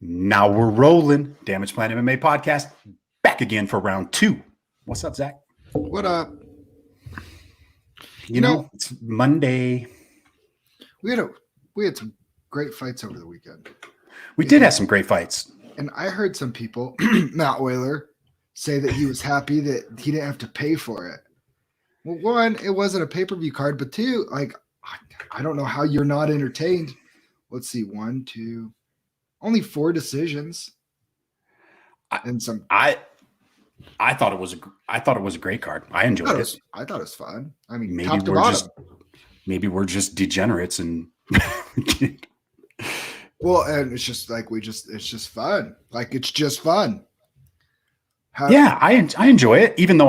Now we're rolling. Damage Plan MMA podcast back again for round 2. What's up, Zach? What up? You know, it's Monday. We had some great fights over the weekend. We did have some great fights. And I heard some people, Matt Whaler, say that he was happy that he didn't have to pay for it. Well, one, it wasn't a pay-per-view card, but two, like, I don't know how you're not entertained. Let's see, 1, 2, only 4 decisions. And some. I thought it was a great card. I enjoyed it. I thought it was fun. I mean, maybe top to bottom. We're just degenerates and well, and it's just like it's just fun. Like, it's just fun. I enjoy it, even though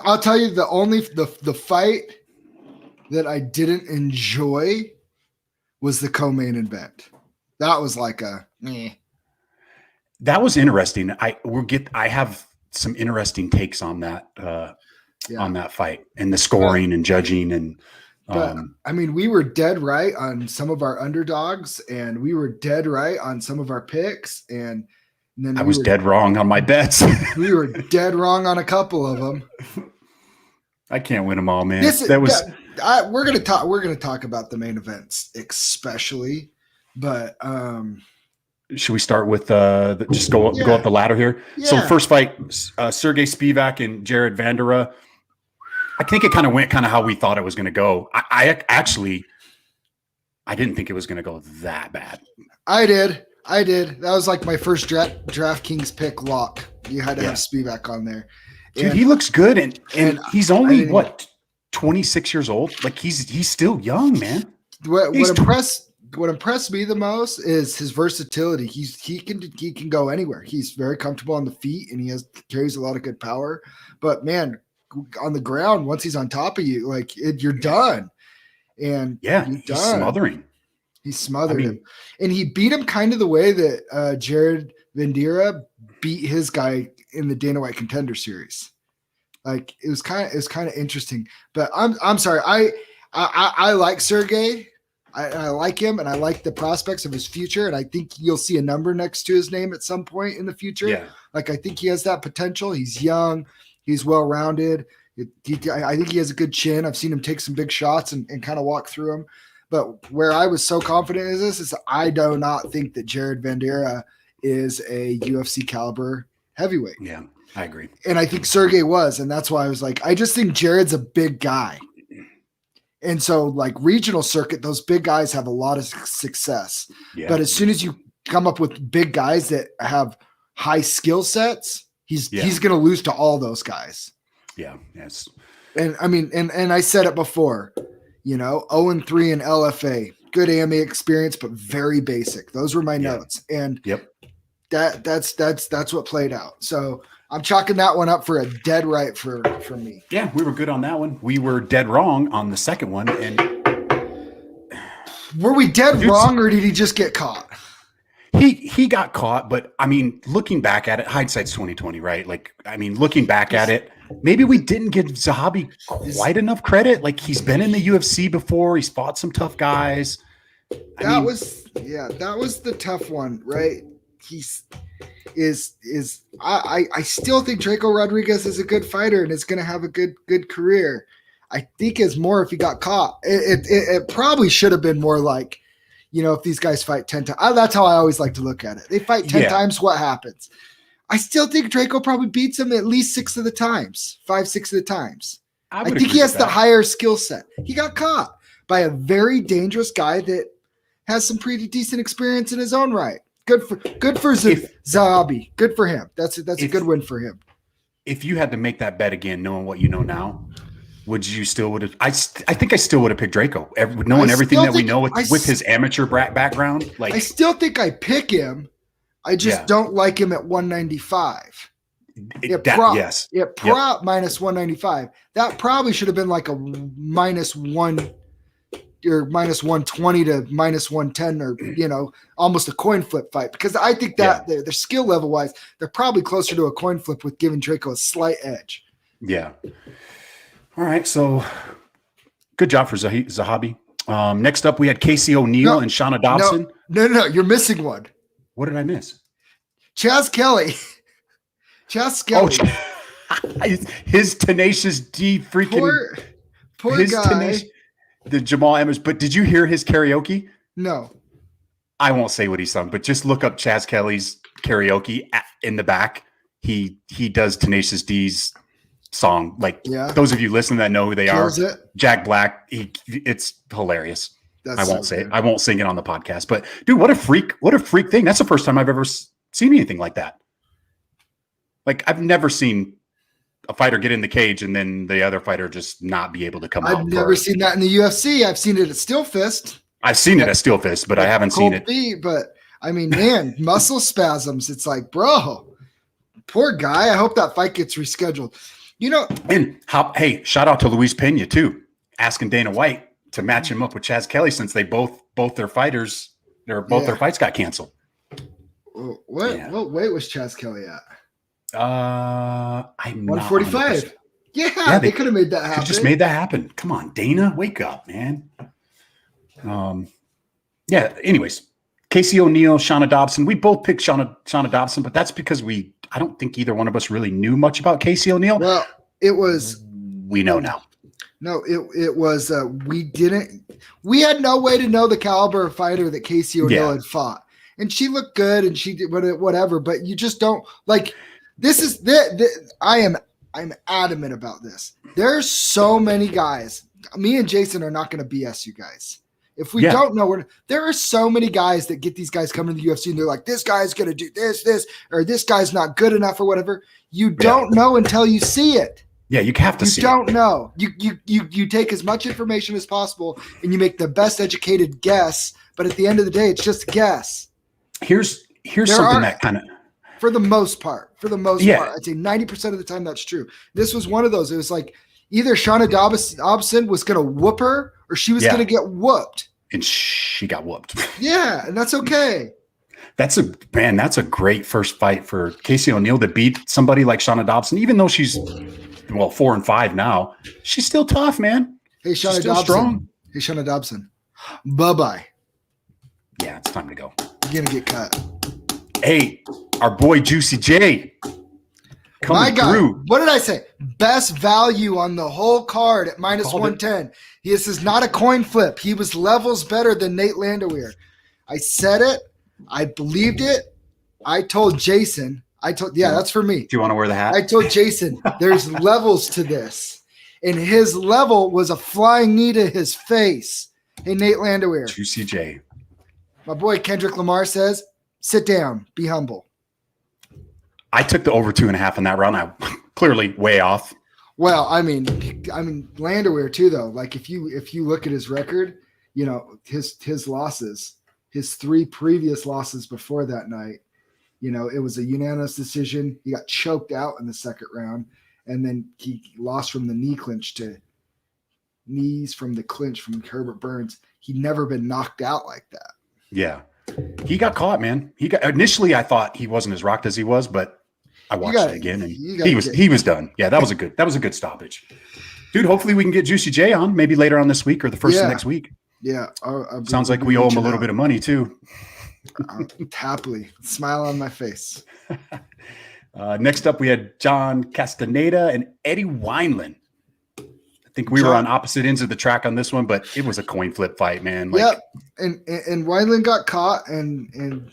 I'll tell you the fight that I didn't enjoy was the co-main event. That was like a meh. That was interesting. I have some interesting takes on that on that fight and the scoring and judging and but, I mean, we were dead right on some of our underdogs and we were dead right on some of our picks and then I was dead wrong on my bets. We were dead wrong on a couple of them. I can't win them all, man. We're gonna talk about the main events especially, but should we start with just go up the ladder here? Yeah. So the first fight, Sergey Spivak and Jared Vanderaa. I think it kind of went how we thought it was going to go. I didn't think it was going to go that bad. I did. That was like my first DraftKings pick lock. You had to have Spivak on there. Dude, he looks good, and he's only 26 years old. Like he's still young, man. What impressed me the most is his versatility. He can go anywhere. He's very comfortable on the feet, and he carries a lot of good power. But man, on the ground, once he's on top of you, like you're done. And he's smothering. He smothered him, and he beat him kind of the way that Jared Vanderaa beat his guy in the Dana White Contender Series. Like it was kind of interesting. But I'm sorry, I like Sergey. I like him, and I like the prospects of his future, and I think you'll see a number next to his name at some point in the future. Yeah. Like I think he has that potential. He's young. He's well-rounded. I think he has a good chin. I've seen him take some big shots and kind of walk through them. But where I was so confident is I do not think that Jared Vanderaa is a UFC caliber heavyweight. Yeah, I agree. And I think Sergey was, and that's why I was like, I just think Jared's a big guy. And so, like, regional circuit, those big guys have a lot of success. Yeah. But as soon as you come up with big guys that have high skill sets, he's going to lose to all those guys. Yeah, yes. And I mean, and I said it before, 0-3 in LFA, good AMA experience, but very basic. Those were my notes. And that's what played out. So I'm chalking that one up for a dead right for me. Yeah, we were good on that one. We were dead wrong on the second one. And were we dead wrong, or did he just get caught? He got caught, but I mean, looking back at it, hindsight's 2020, right? Like, I mean, looking back at it, maybe we didn't give Zahabi quite enough credit. Like, he's been in the UFC before. He's fought some tough guys. That was the tough one, right? I still think Draco Rodriguez is a good fighter and is going to have a good career. I think it's more if he got caught. It probably should have been more like, if these guys fight 10 times. That's how I always like to look at it. They fight 10 times, what happens? I still think Draco probably beats him at least 6 of the times, 5, 6 of the times. I think he has the higher skill set. He got caught by a very dangerous guy that has some pretty decent experience in his own right. Good for Zahabi. Good for him. That's a good win for him. If you had to make that bet again, knowing what you know now, would you still would have? I think I still would have picked Draco, knowing everything that we know with his amateur background. Like, I still think I pick him. I just don't like him at 195. Yes. Minus 195. That probably should have been like a -1 or minus 120 to minus 110, or almost a coin flip fight, because I think that their skill level wise, they're probably closer to a coin flip with giving Draco a slight edge. Yeah. All right, so good job for Zahabi. Next up, we had Casey O'Neill and Shauna Dobson. No, you're missing one. What did I miss? Chaz Kelly. Chaz Kelly. His Tenacious D freaking poor guy. The Jamal Emmers. But did you hear his karaoke? No. I won't say what he sung, but just look up Chaz Kelly's karaoke in the back. He does Tenacious D's song. Like those of you listening that know who they are. Jack Black. It's hilarious. I won't say it. I won't sing it on the podcast. But dude, what a freak thing. That's the first time I've ever seen anything like that. Like I've never seen a fighter get in the cage and then the other fighter just not be able to come out. I've never seen that in the UFC. I've seen it at Steel Fist. I've seen it at Steel Fist, but I haven't seen it. But I mean, man, muscle spasms. It's like, bro, poor guy. I hope that fight gets rescheduled. You know, and hey, shout out to Luis Pena too, asking Dana White to match him up with Chaz Kelly since they both their fights got canceled. What weight was Chaz Kelly at? I'm 145. Yeah, they could have made that happen. Just made that happen. Come on, Dana, wake up, man. Yeah. Anyways, Casey O'Neill, Shauna Dobson. We both picked Shauna Dobson, but that's because I don't think either one of us really knew much about Casey O'Neill. Well, we know now. No, it was we had no way to know the caliber of fighter that Casey O'Neill had fought. And she looked good and she did whatever, but you just don't like. This is I'm adamant about this. There's so many guys. Me and Jason are not going to BS you guys. If we don't know, there are so many guys that get these guys coming to the UFC and they're like, this guy's going to do this, or this guy's not good enough or whatever. You don't know until you see it. Yeah, you have to see it. You don't know. You take as much information as possible and you make the best educated guess. But at the end of the day, it's just a guess. Here's something that kind of. For the most part, I'd say 90% of the time that's true. This was one of those. It was like either Shauna Dobson was going to whoop her or she was going to get whooped. And she got whooped. Yeah, and that's okay. That's a great first fight for Casey O'Neill to beat somebody like Shauna Dobson, even though she's 4-5 now. She's still tough, man. Hey, Shauna Dobson. Strong. Hey, Shauna Dobson. Bye-bye. Yeah, it's time to go. You're going to get cut. Hey, our boy Juicy J. My guy, what did I say? Best value on the whole card at -110. This is not a coin flip. He was levels better than Nate Landwehr. I said it. I believed it. I told Jason. That's for me. Do you want to wear the hat? I told Jason, there's levels to this. And his level was a flying knee to his face. Hey, Nate Landwehr. Juicy J. My boy Kendrick Lamar says, sit down, be humble. I took the over 2.5 in that round. I clearly way off. Well, I mean, Landwehr too, though. Like if you look at his record, you know, his losses, his 3 previous losses before that night, you know, it was a unanimous decision. He got choked out in the second round, and then he lost from the knees from the clinch from Herbert Burns. He'd never been knocked out like that. Yeah. He got caught, man. Initially I thought he wasn't as rocked as he was, but I watched it again and he was done. Yeah, that was a good stoppage. Dude, hopefully we can get Juicy J on maybe later on this week or the first of next week. Yeah. Sounds like we owe him a little bit of money too. Happily. Smile on my face. Next up we had John Castaneda and Eddie Wineland. I think we were on opposite ends of the track on this one, but it was a coin flip fight, man. Yep. And Wineland got caught and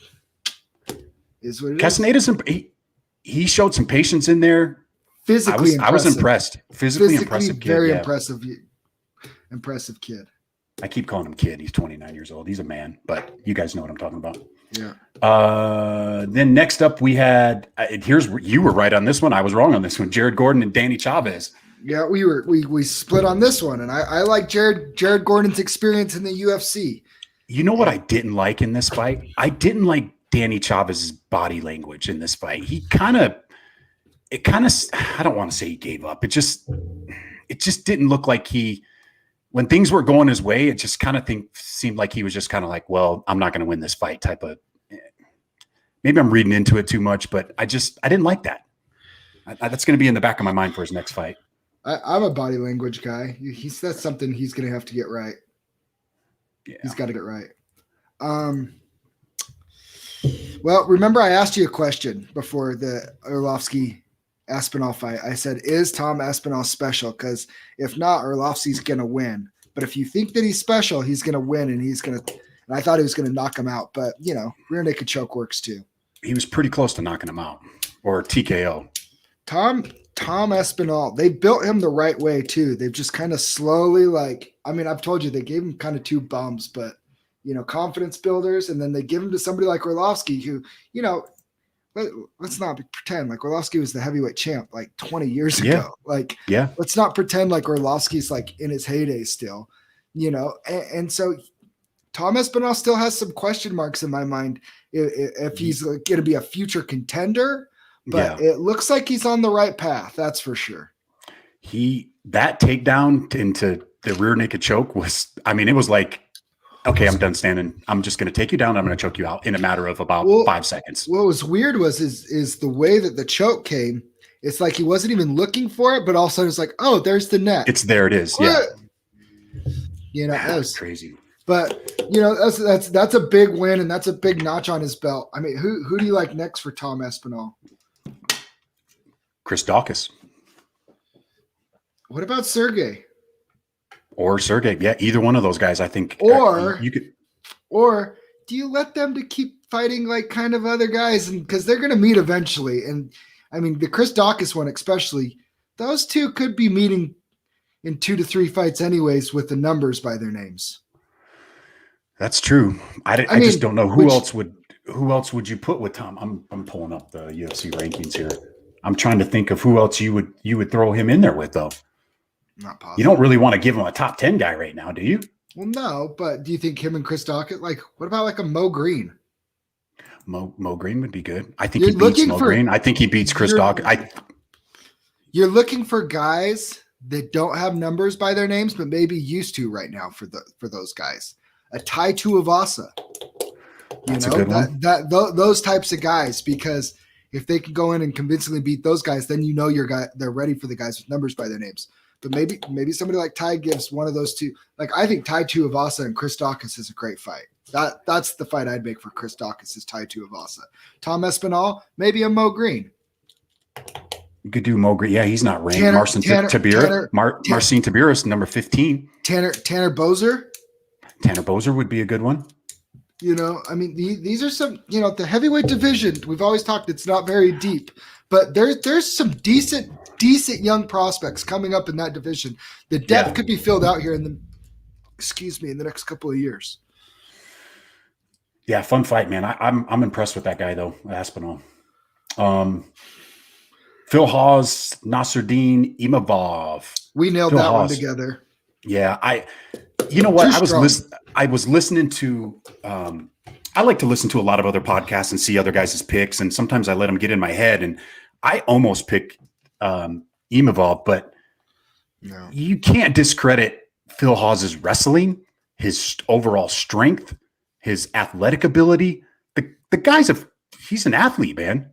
is what it Castaneda's he showed some patience in there. Physically I was impressed. Physically impressive kid. Very impressive kid. I keep calling him kid. He's 29 years old. He's a man, but you guys know what I'm talking about. Yeah. Then next up we had you were right on this one. I was wrong on this one. Jared Gordon and Danny Chavez. Yeah, we split on this one, and I like Jared Gordon's experience in the UFC. You know what I didn't like in this fight? I didn't like Danny Chavez's body language in this fight. I don't want to say he gave up. It just didn't look like when things were going his way, it just kind of seemed like he was just kind of like, well, I'm not going to win this fight type of. Maybe I'm reading into it too much, but I didn't like that. That's going to be in the back of my mind for his next fight. I'm a body language guy. That's something he's going to have to get right. Yeah. He's got to get right. Well, remember I asked you a question before the Arlovsky Aspinall fight. I said, is Tom Aspinall special? Because if not, Arlovsky's going to win. But if you think that he's special, he's going to win, and and I thought he was going to knock him out. But, rear naked choke works too. He was pretty close to knocking him out, or TKO. Tom Aspinall, they built him the right way too. They've just kind of slowly, I've told you, they gave him kind of two bumps, but confidence builders, and then they give him to somebody like Arlovsky, who, let's not pretend like Arlovsky was the heavyweight champ like 20 years ago. Let's not pretend like Arlovsky's like in his heyday still, and so Tom Aspinall still has some question marks in my mind if he's going to be a future contender. But it looks like he's on the right path. That's for sure. That takedown into the rear naked choke was, it was like, okay, I'm done standing. I'm just going to take you down. I'm going to choke you out in a matter of about 5 seconds. What was weird is the way that the choke came. It's like he wasn't even looking for it, but all of a sudden it's like, oh, there's the neck. There it is. Yeah. That was crazy. But that's a big win, and that's a big notch on his belt. Who do you like next for Tom Aspinall? Chris Daukaus. What about Sergey? Or Sergey. Yeah, either one of those guys, I think. Or you could. Or do you let them to keep fighting like kind of other guys, and because they're going to meet eventually? And the Chris Daukaus one especially, those two could be meeting in 2 to 3 fights anyways with the numbers by their names. That's true. I just don't know who else would you put with Tom. I'm pulling up the UFC rankings here. I'm trying to think of who else you would throw him in there with, though. Not possible. You don't really want to give him a top 10 guy right now, do you? Well, no, but do you think him and Chris Daukaus, what about like a Mo Green? Mo Green would be good. I think he beats Mo Green. I think he beats Chris Daukaus. You're looking for guys that don't have numbers by their names, but maybe used to right now for those guys. A Tai Tuivasa. That's a good one. Those types of guys, because if they can go in and convincingly beat those guys, then they're ready for the guys with numbers by their names. But maybe somebody like Ty gives one of those two. Like, I think Tai Tuivasa and Chris Daukaus is a great fight. That's the fight I'd make for Chris Daukaus is Tai Tuivasa. Tom Aspinall, maybe a Mo Green. You could do Mo Green. Yeah, he's not ranked. Marcin Tibura is number 15. Tanner Boser. Tanner Boser would be a good one. These are some, the heavyweight division, we've always talked, it's not very deep, but there's some decent young prospects coming up in that division. The depth could be filled out here in the next couple of years. Yeah, fun fight, man. I'm impressed with that guy though, Aspinall. Phil Hawes, Nasruddin Imavov. We nailed that one together. Yeah, you know what? I was listening to I like to listen to a lot of other podcasts and see other guys' picks, and sometimes I let them get in my head, and I almost pick Imavov, but you can't discredit Phil Hawes' wrestling, his overall strength, his athletic ability. The guy's he's an athlete, man.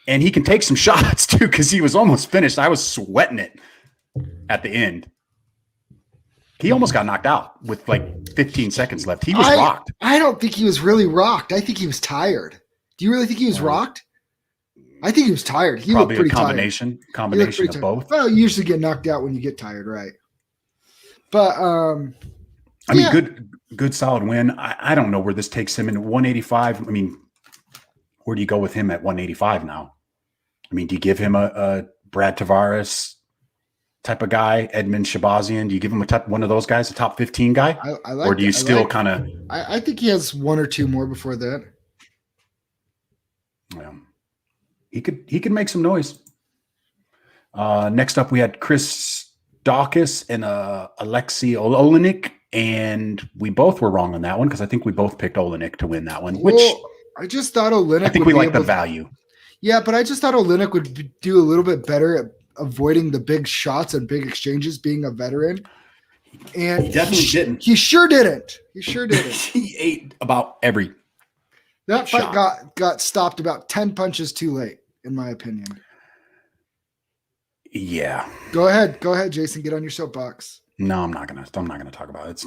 And he can take some shots too, because he was almost finished. I was sweating it at the end. He almost got knocked out with like 15 seconds left. He was rocked. I don't think he was really rocked. I think he was tired. Do you really think he was rocked? I think he was tired. He probably looked pretty a combination of both. Well, you usually get knocked out when you get tired, right? But good solid win. I don't know where this takes him in 185. Where do you go with him at 185 now? Do you give him a Brad Tavares type of guy, Edmund Shabazian? Do you give him one of those guys, a top 15 guy? Or do you still kind of? I think he has one or two more before that. Yeah, he could make some noise. Next up, we had Chris Daukaus and Alexei Olenek, and we both were wrong on that one because I think we both picked Olenek to win that one. I just thought Olenek. I think we like the value. Yeah, but I just thought Olenek would do a little bit better at avoiding the big shots and big exchanges, being a veteran. And he definitely didn't. He sure didn't. He ate about every. That fight got stopped about 10 punches too late, in my opinion. Yeah. Go ahead, Jason. Get on your soapbox. No, I'm not gonna talk about it.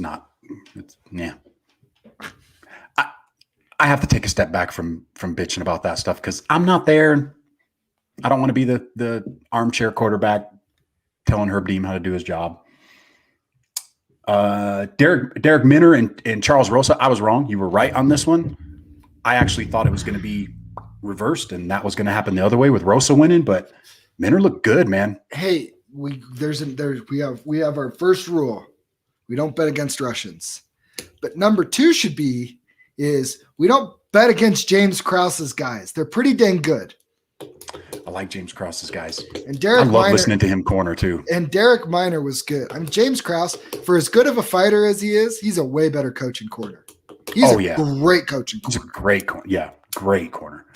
I I have to take a step back from bitching about that stuff because I'm not there. I don't want to be the armchair quarterback telling Herb Dean how to do his job. Derek Minner and Charles Rosa, I was wrong. You were right on this one. I actually thought it was going to be reversed and that was going to happen the other way with Rosa winning, but Minner looked good, man. Hey, we have our first rule. We don't bet against Russians. But number 2 should be is we don't bet against James Krause's guys. They're pretty dang good. I like James Krause's guys. And Derek I love listening to him corner too. And Derek Minor was good. I mean, James Krause, for as good of a fighter as he is, he's a way better coach and corner. He's great coach and corner. He's a great corner. Yeah, great corner.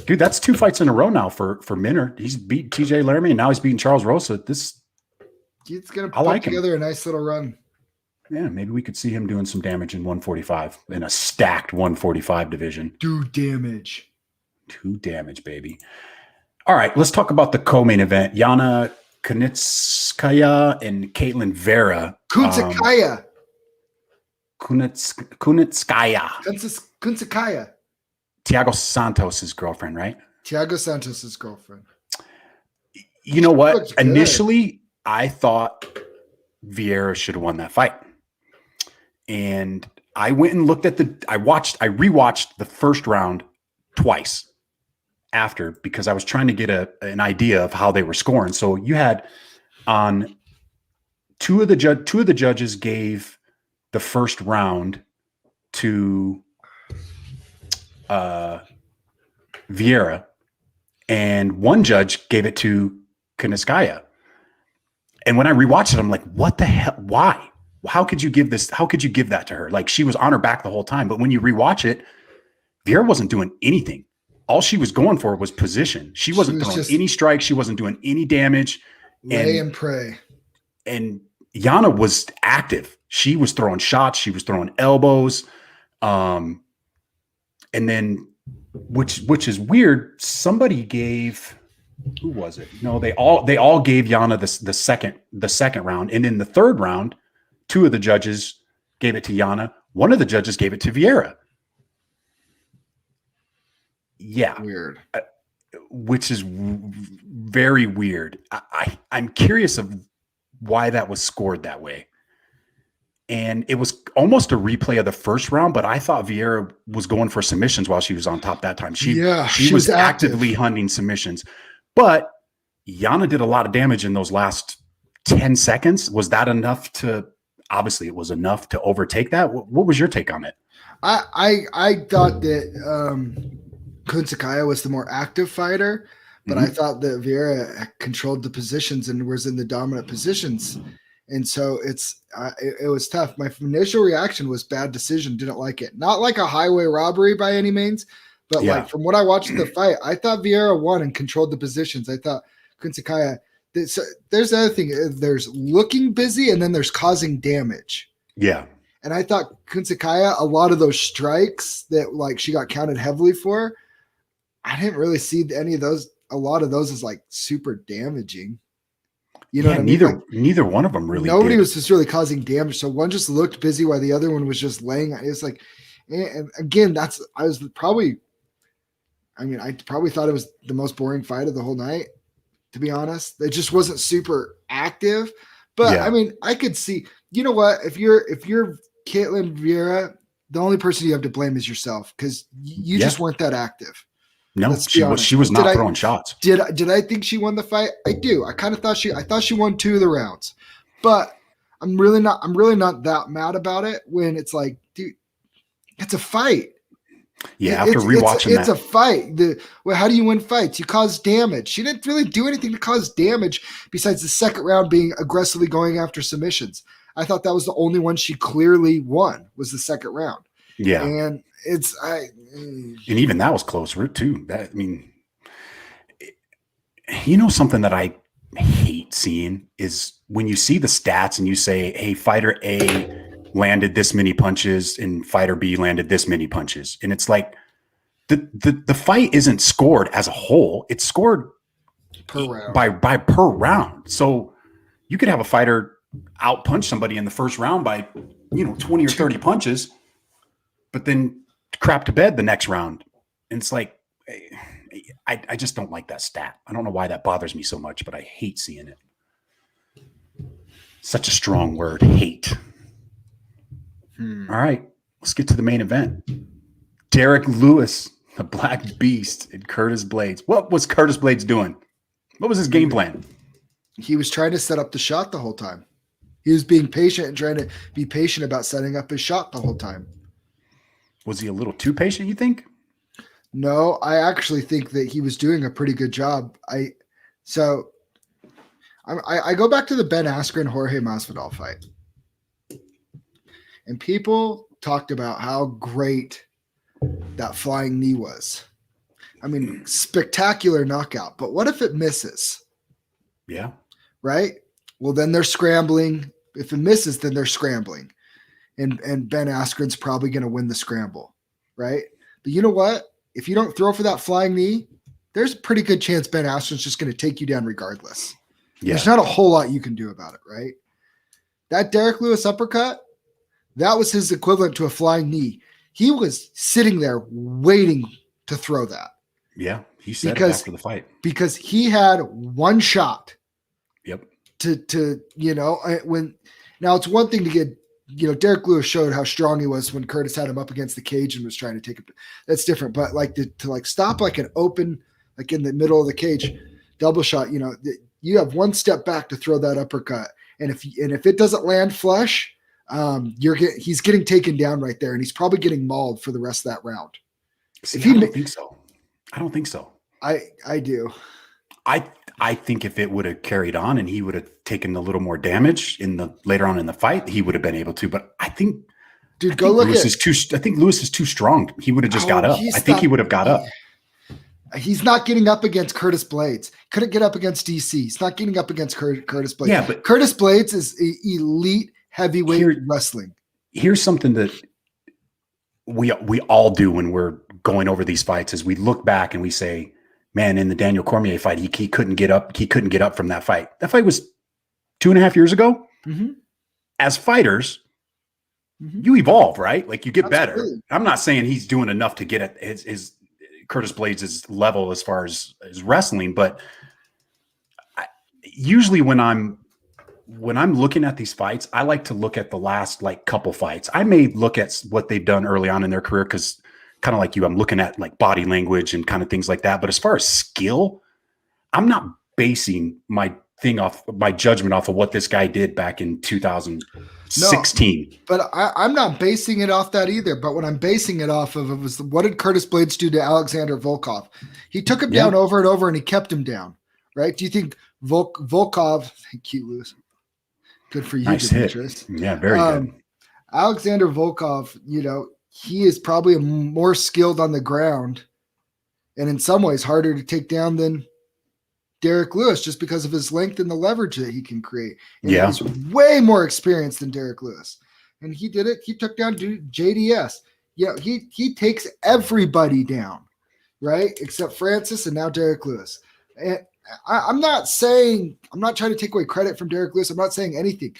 Dude, that's 2 fights in a row now for Minner. He's beat TJ Laramie and now he's beating Charles Rosa. He's going to put together a nice little run. Yeah, maybe we could see him doing some damage in 145 in a stacked 145 division. Do damage. 2 damage, baby. All right, let's talk about the co-main event. Yana Kunitskaya and Caitlin Vera. Kunitskaya. Kunitskaya. Thiago Santos' girlfriend, right? Thiago Santos' girlfriend. You know what? Initially, I thought Vieira should have won that fight. And I went and looked at I rewatched the first round twice after because I was trying to get an idea of how they were scoring. So you had on two of the judges gave the first round to Vieira, and one judge gave it to Kunitskaya. And when I rewatched it, I'm like, what the hell? Why? How could you give this? How could you give that to her? Like she was on her back the whole time. But when you rewatch it, Vieira wasn't doing anything. All she was going for was position. She wasn't throwing any strikes. She wasn't doing any damage. Lay and pray. And Yana was active. She was throwing shots. She was throwing elbows. And then, which is weird. Somebody gave, who was it? No, they all gave Yana the second round. And in the third round, 2 of the judges gave it to Yana. One of the judges gave it to Vieira. Yeah. Weird. Which is very weird. I'm curious of why that was scored that way. And it was almost a replay of the first round, but I thought Vieira was going for submissions while she was on top that time. She was actively hunting submissions. But Yana did a lot of damage in those last 10 seconds. Was that enough to – obviously it was enough to overtake that? What was your take on it? I thought that Kunitskaya was the more active fighter, but I thought that Vieira controlled the positions and was in the dominant positions. And so it was tough. My initial reaction was bad decision. Didn't like it. Not like a highway robbery by any means, but like from what I watched the fight, I thought Vieira won and controlled the positions. I thought Kunitskaya. There's the other thing. There's looking busy and then there's causing damage. Yeah. And I thought Kunitskaya, a lot of those strikes that like she got counted heavily for, I didn't really see any of those. A lot of those as like super damaging. You know what I mean? Neither one of them really. Nobody was just really causing damage. So one just looked busy while the other one was just laying. It's like, and again, I probably thought it was the most boring fight of the whole night, to be honest. It just wasn't super active. But I mean, I could see, you know what? If you're Caitlin Vieira, the only person you have to blame is yourself because you just weren't that active. No, she was not throwing shots. Did I think she won the fight? I do. I kind of thought she won 2 of the rounds, but I'm really not that mad about it when it's like, dude, it's a fight. Yeah, after rewatching it's a fight. How do you win fights? You cause damage. She didn't really do anything to cause damage besides the second round being aggressively going after submissions. I thought that was the only one she clearly won was the second round. Yeah, and and even that was close too. Something that I hate seeing is when you see the stats and you say, hey, fighter A landed this many punches and fighter B landed this many punches. And it's like the fight isn't scored as a whole. It's scored per round. by per round. So you could have a fighter out punch somebody in the first round by, 20 or 30 punches, but then crap to bed the next round. And it's like, I just don't like that stat. I don't know why that bothers me so much, but I hate seeing it. Such a strong word, hate. All right, let's get to the main event. Derek Lewis, the Black Beast, and Curtis Blaydes. What was Curtis Blaydes doing? What was his game plan? He was trying to set up the shot the whole time. He was being patient and trying to be patient about setting up his shot the whole time. Was he a little too patient, you think? No, I actually think that he was doing a pretty good job. I go back to the Ben Askren Jorge Masvidal fight. And people talked about how great that flying knee was. I mean, spectacular knockout. But what if it misses? Yeah. Right? Well, then they're scrambling. If it misses, then they're scrambling. And Ben Askren's probably going to win the scramble. Right? But you know what? If you don't throw for that flying knee, there's a pretty good chance Ben Askren's just going to take you down regardless. Yeah. There's not a whole lot you can do about it, right? That Derek Lewis uppercut, that was his equivalent to a flying knee. He was sitting there waiting to throw that. Yeah, he said it after the fight. Because he had one shot. Yep. To when now it's one thing to get, Derek Lewis showed how strong he was when Curtis had him up against the cage and was trying to take it. That's different. But like to stop like an open, like in the middle of the cage, double shot, you have one step back to throw that uppercut. And if it doesn't land flush, he's getting taken down right there, and he's probably getting mauled for the rest of that round. See, I don't think so. I don't think so. I do. I think if it would have carried on and he would have taken a little more damage later on in the fight, he would have been able to. But I think, I think Lewis is too strong. He would have just got up. I think he would have got up. He's not getting up against Curtis Blaydes. Couldn't get up against DC. He's not getting up against Curtis Blaydes. Yeah, but Curtis Blaydes is elite heavyweight wrestling. Here's something that we all do when we're going over these fights: is we look back and we say, "Man, in the Daniel Cormier fight, he couldn't get up. He couldn't get up from that fight. That fight was 2.5 years ago." Mm-hmm. As fighters, you evolve, right? Like you get better. I'm not saying he's doing enough to get at his Curtis Blaydes' level as far as wrestling, but usually when I'm looking at these fights, I like to look at the last couple fights. I may look at what they've done early on in their career because kind of like you, I'm looking at body language and kind of things like that. But as far as skill, I'm not basing my judgment off of what this guy did back in 2016. No, but I'm not basing it off that either. But what I'm basing it off of was what did Curtis Blaydes do to Alexander Volkov? He took him down over and over, and he kept him down. Right? Do you think Volkov? Thank you, Lewis. Good for you, nice Demetrius. Hit. Yeah, very good. Alexander Volkov, he is probably more skilled on the ground, and in some ways harder to take down than Derek Lewis, just because of his length and the leverage that he can create. And he's way more experienced than Derek Lewis, and he did it. He took down JDS. He takes everybody down, right? Except Francis and now Derek Lewis. And I'm not trying to take away credit from Derek Lewis. I'm not saying anything.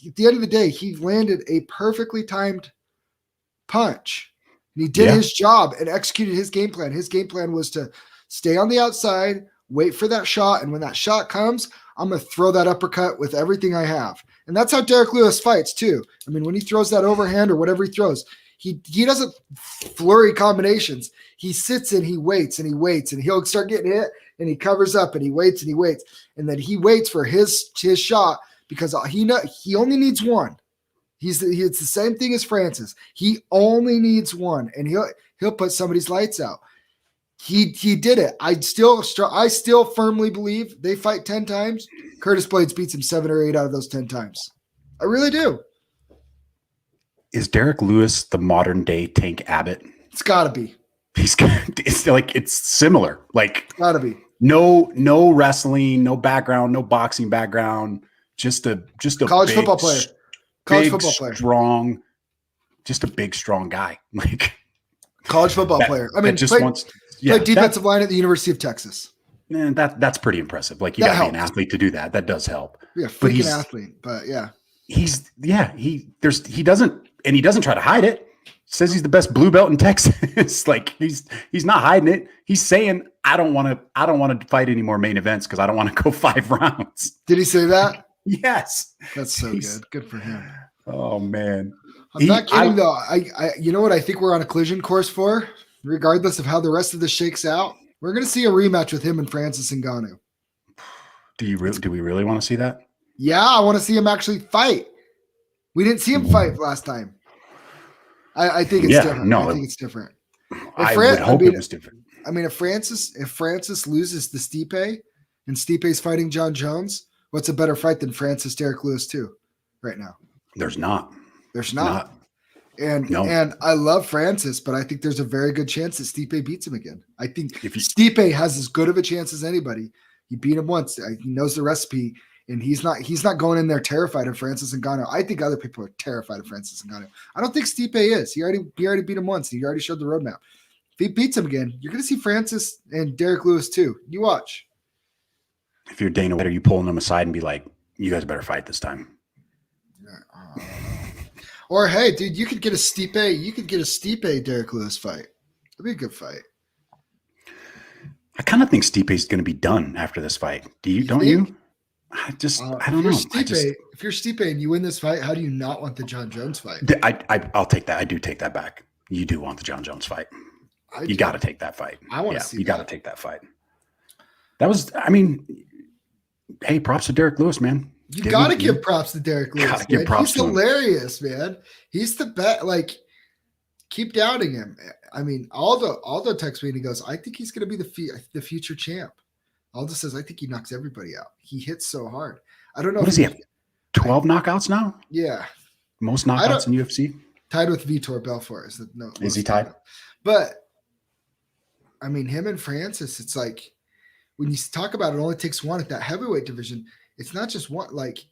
At the end of the day, he landed a perfectly timed punch. And he did his job and executed his game plan. His game plan was to stay on the outside, wait for that shot, and when that shot comes, I'm going to throw that uppercut with everything I have. And that's how Derek Lewis fights too. I mean, when he throws that overhand or whatever he throws, he doesn't flurry combinations. He sits and he waits, and he'll start getting hit, and he covers up, and he waits, and then he waits for his shot because he only needs one. It's the same thing as Francis. He only needs one, and he'll put somebody's lights out. He did it. I still firmly believe they fight 10 times. Curtis Blaydes beats him 7 or 8 out of those 10 times. I really do. Is Derek Lewis the modern day Tank Abbott? It's got to be. It's similar. Gotta be. No wrestling, no background, no boxing background. Just a college football player. Strong, just a big, strong guy. College football player. I mean, played defensive line at the University of Texas. And that's pretty impressive. You got to be an athlete to do that. That does help. Yeah, freaking athlete. But yeah, he doesn't try to hide it. Says he's the best blue belt in Texas. Like he's not hiding it. He's saying, I don't want to fight any more main events because I don't want to go 5 rounds. Did he say that? Yes. That's so good. Good for him. Oh man. I'm not kidding though. I you know what I think we're on a collision course for, regardless of how the rest of this shakes out. We're gonna see a rematch with him and Francis Ngannou. Do we really want to see that? Yeah, I want to see him actually fight. We didn't see him fight last time. I think it's different. No, I think it's different. I would hope it was different. I mean, if Francis loses to Stipe and Stipe's fighting John Jones, what's a better fight than Francis Derek Lewis 2 right now? There's not. And I love Francis, but I think there's a very good chance that Stipe beats him again. I think Stipe has as good of a chance as anybody. He beat him once. He knows the recipe, and he's not going in there terrified of Francis Ngannou. I think other people are terrified of Francis Ngannou. I don't think Stipe is. He already beat him once. He already showed the roadmap. If he beats him again, you're going to see Francis and Derek Lewis too. You watch. If you're Dana White, are you pulling them aside and be like, you guys better fight this time? Or hey, dude, you could get a Stipe Derek Lewis fight. It'd be a good fight. I kind of think Stipe's going to be done after this fight. Don't you? I don't know. If you're Stipe and you win this fight, how do you not want the John Jones fight? I'll take that. I do take that back. You do want the John Jones fight. You got to take that fight. I want to see. You got to take that fight. That was. I mean, hey, props to Derek Lewis, man. You got to give props to Derek Lewis. He's hilarious, man. He's the best. Like, keep doubting him. I mean, Aldo texts me and he goes, "I think he's going to be the future champ." Aldo says, "I think he knocks everybody out. He hits so hard." I don't know. What does he have? 12 knockouts now? Yeah, most knockouts in UFC. Tied with Vitor Belfort. Is he tied? But I mean, him and Francis. It's like when you talk about it only takes one at that heavyweight division. It's not just one. Like,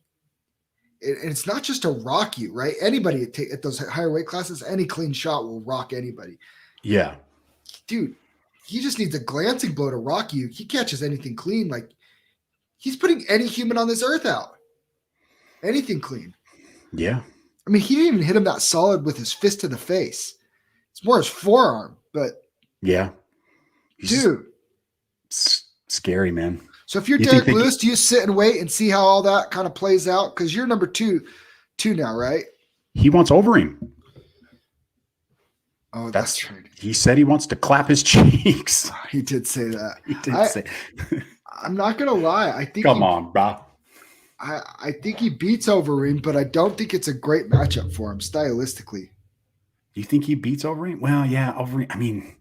it's not just to rock you, right? Anybody at those higher weight classes, any clean shot will rock anybody. Yeah, dude. He just needs a glancing blow to rock you. He catches anything clean. Like, he's putting any human on this earth out. Anything clean. Yeah. I mean, he didn't even hit him that solid with his fist to the face. It's more his forearm, but yeah. Dude. Scary, man. So if you're Derek Lewis, do you sit and wait and see how all that kind of plays out? Because you're number two now, right? He wants Overeem. Oh, that's right. He said he wants to clap his cheeks. He did say that. He did say. I'm not gonna lie. I think. Come on, bro. I think he beats Overeem, but I don't think it's a great matchup for him stylistically. You think he beats Overeem? Well, yeah, Overeem. I mean,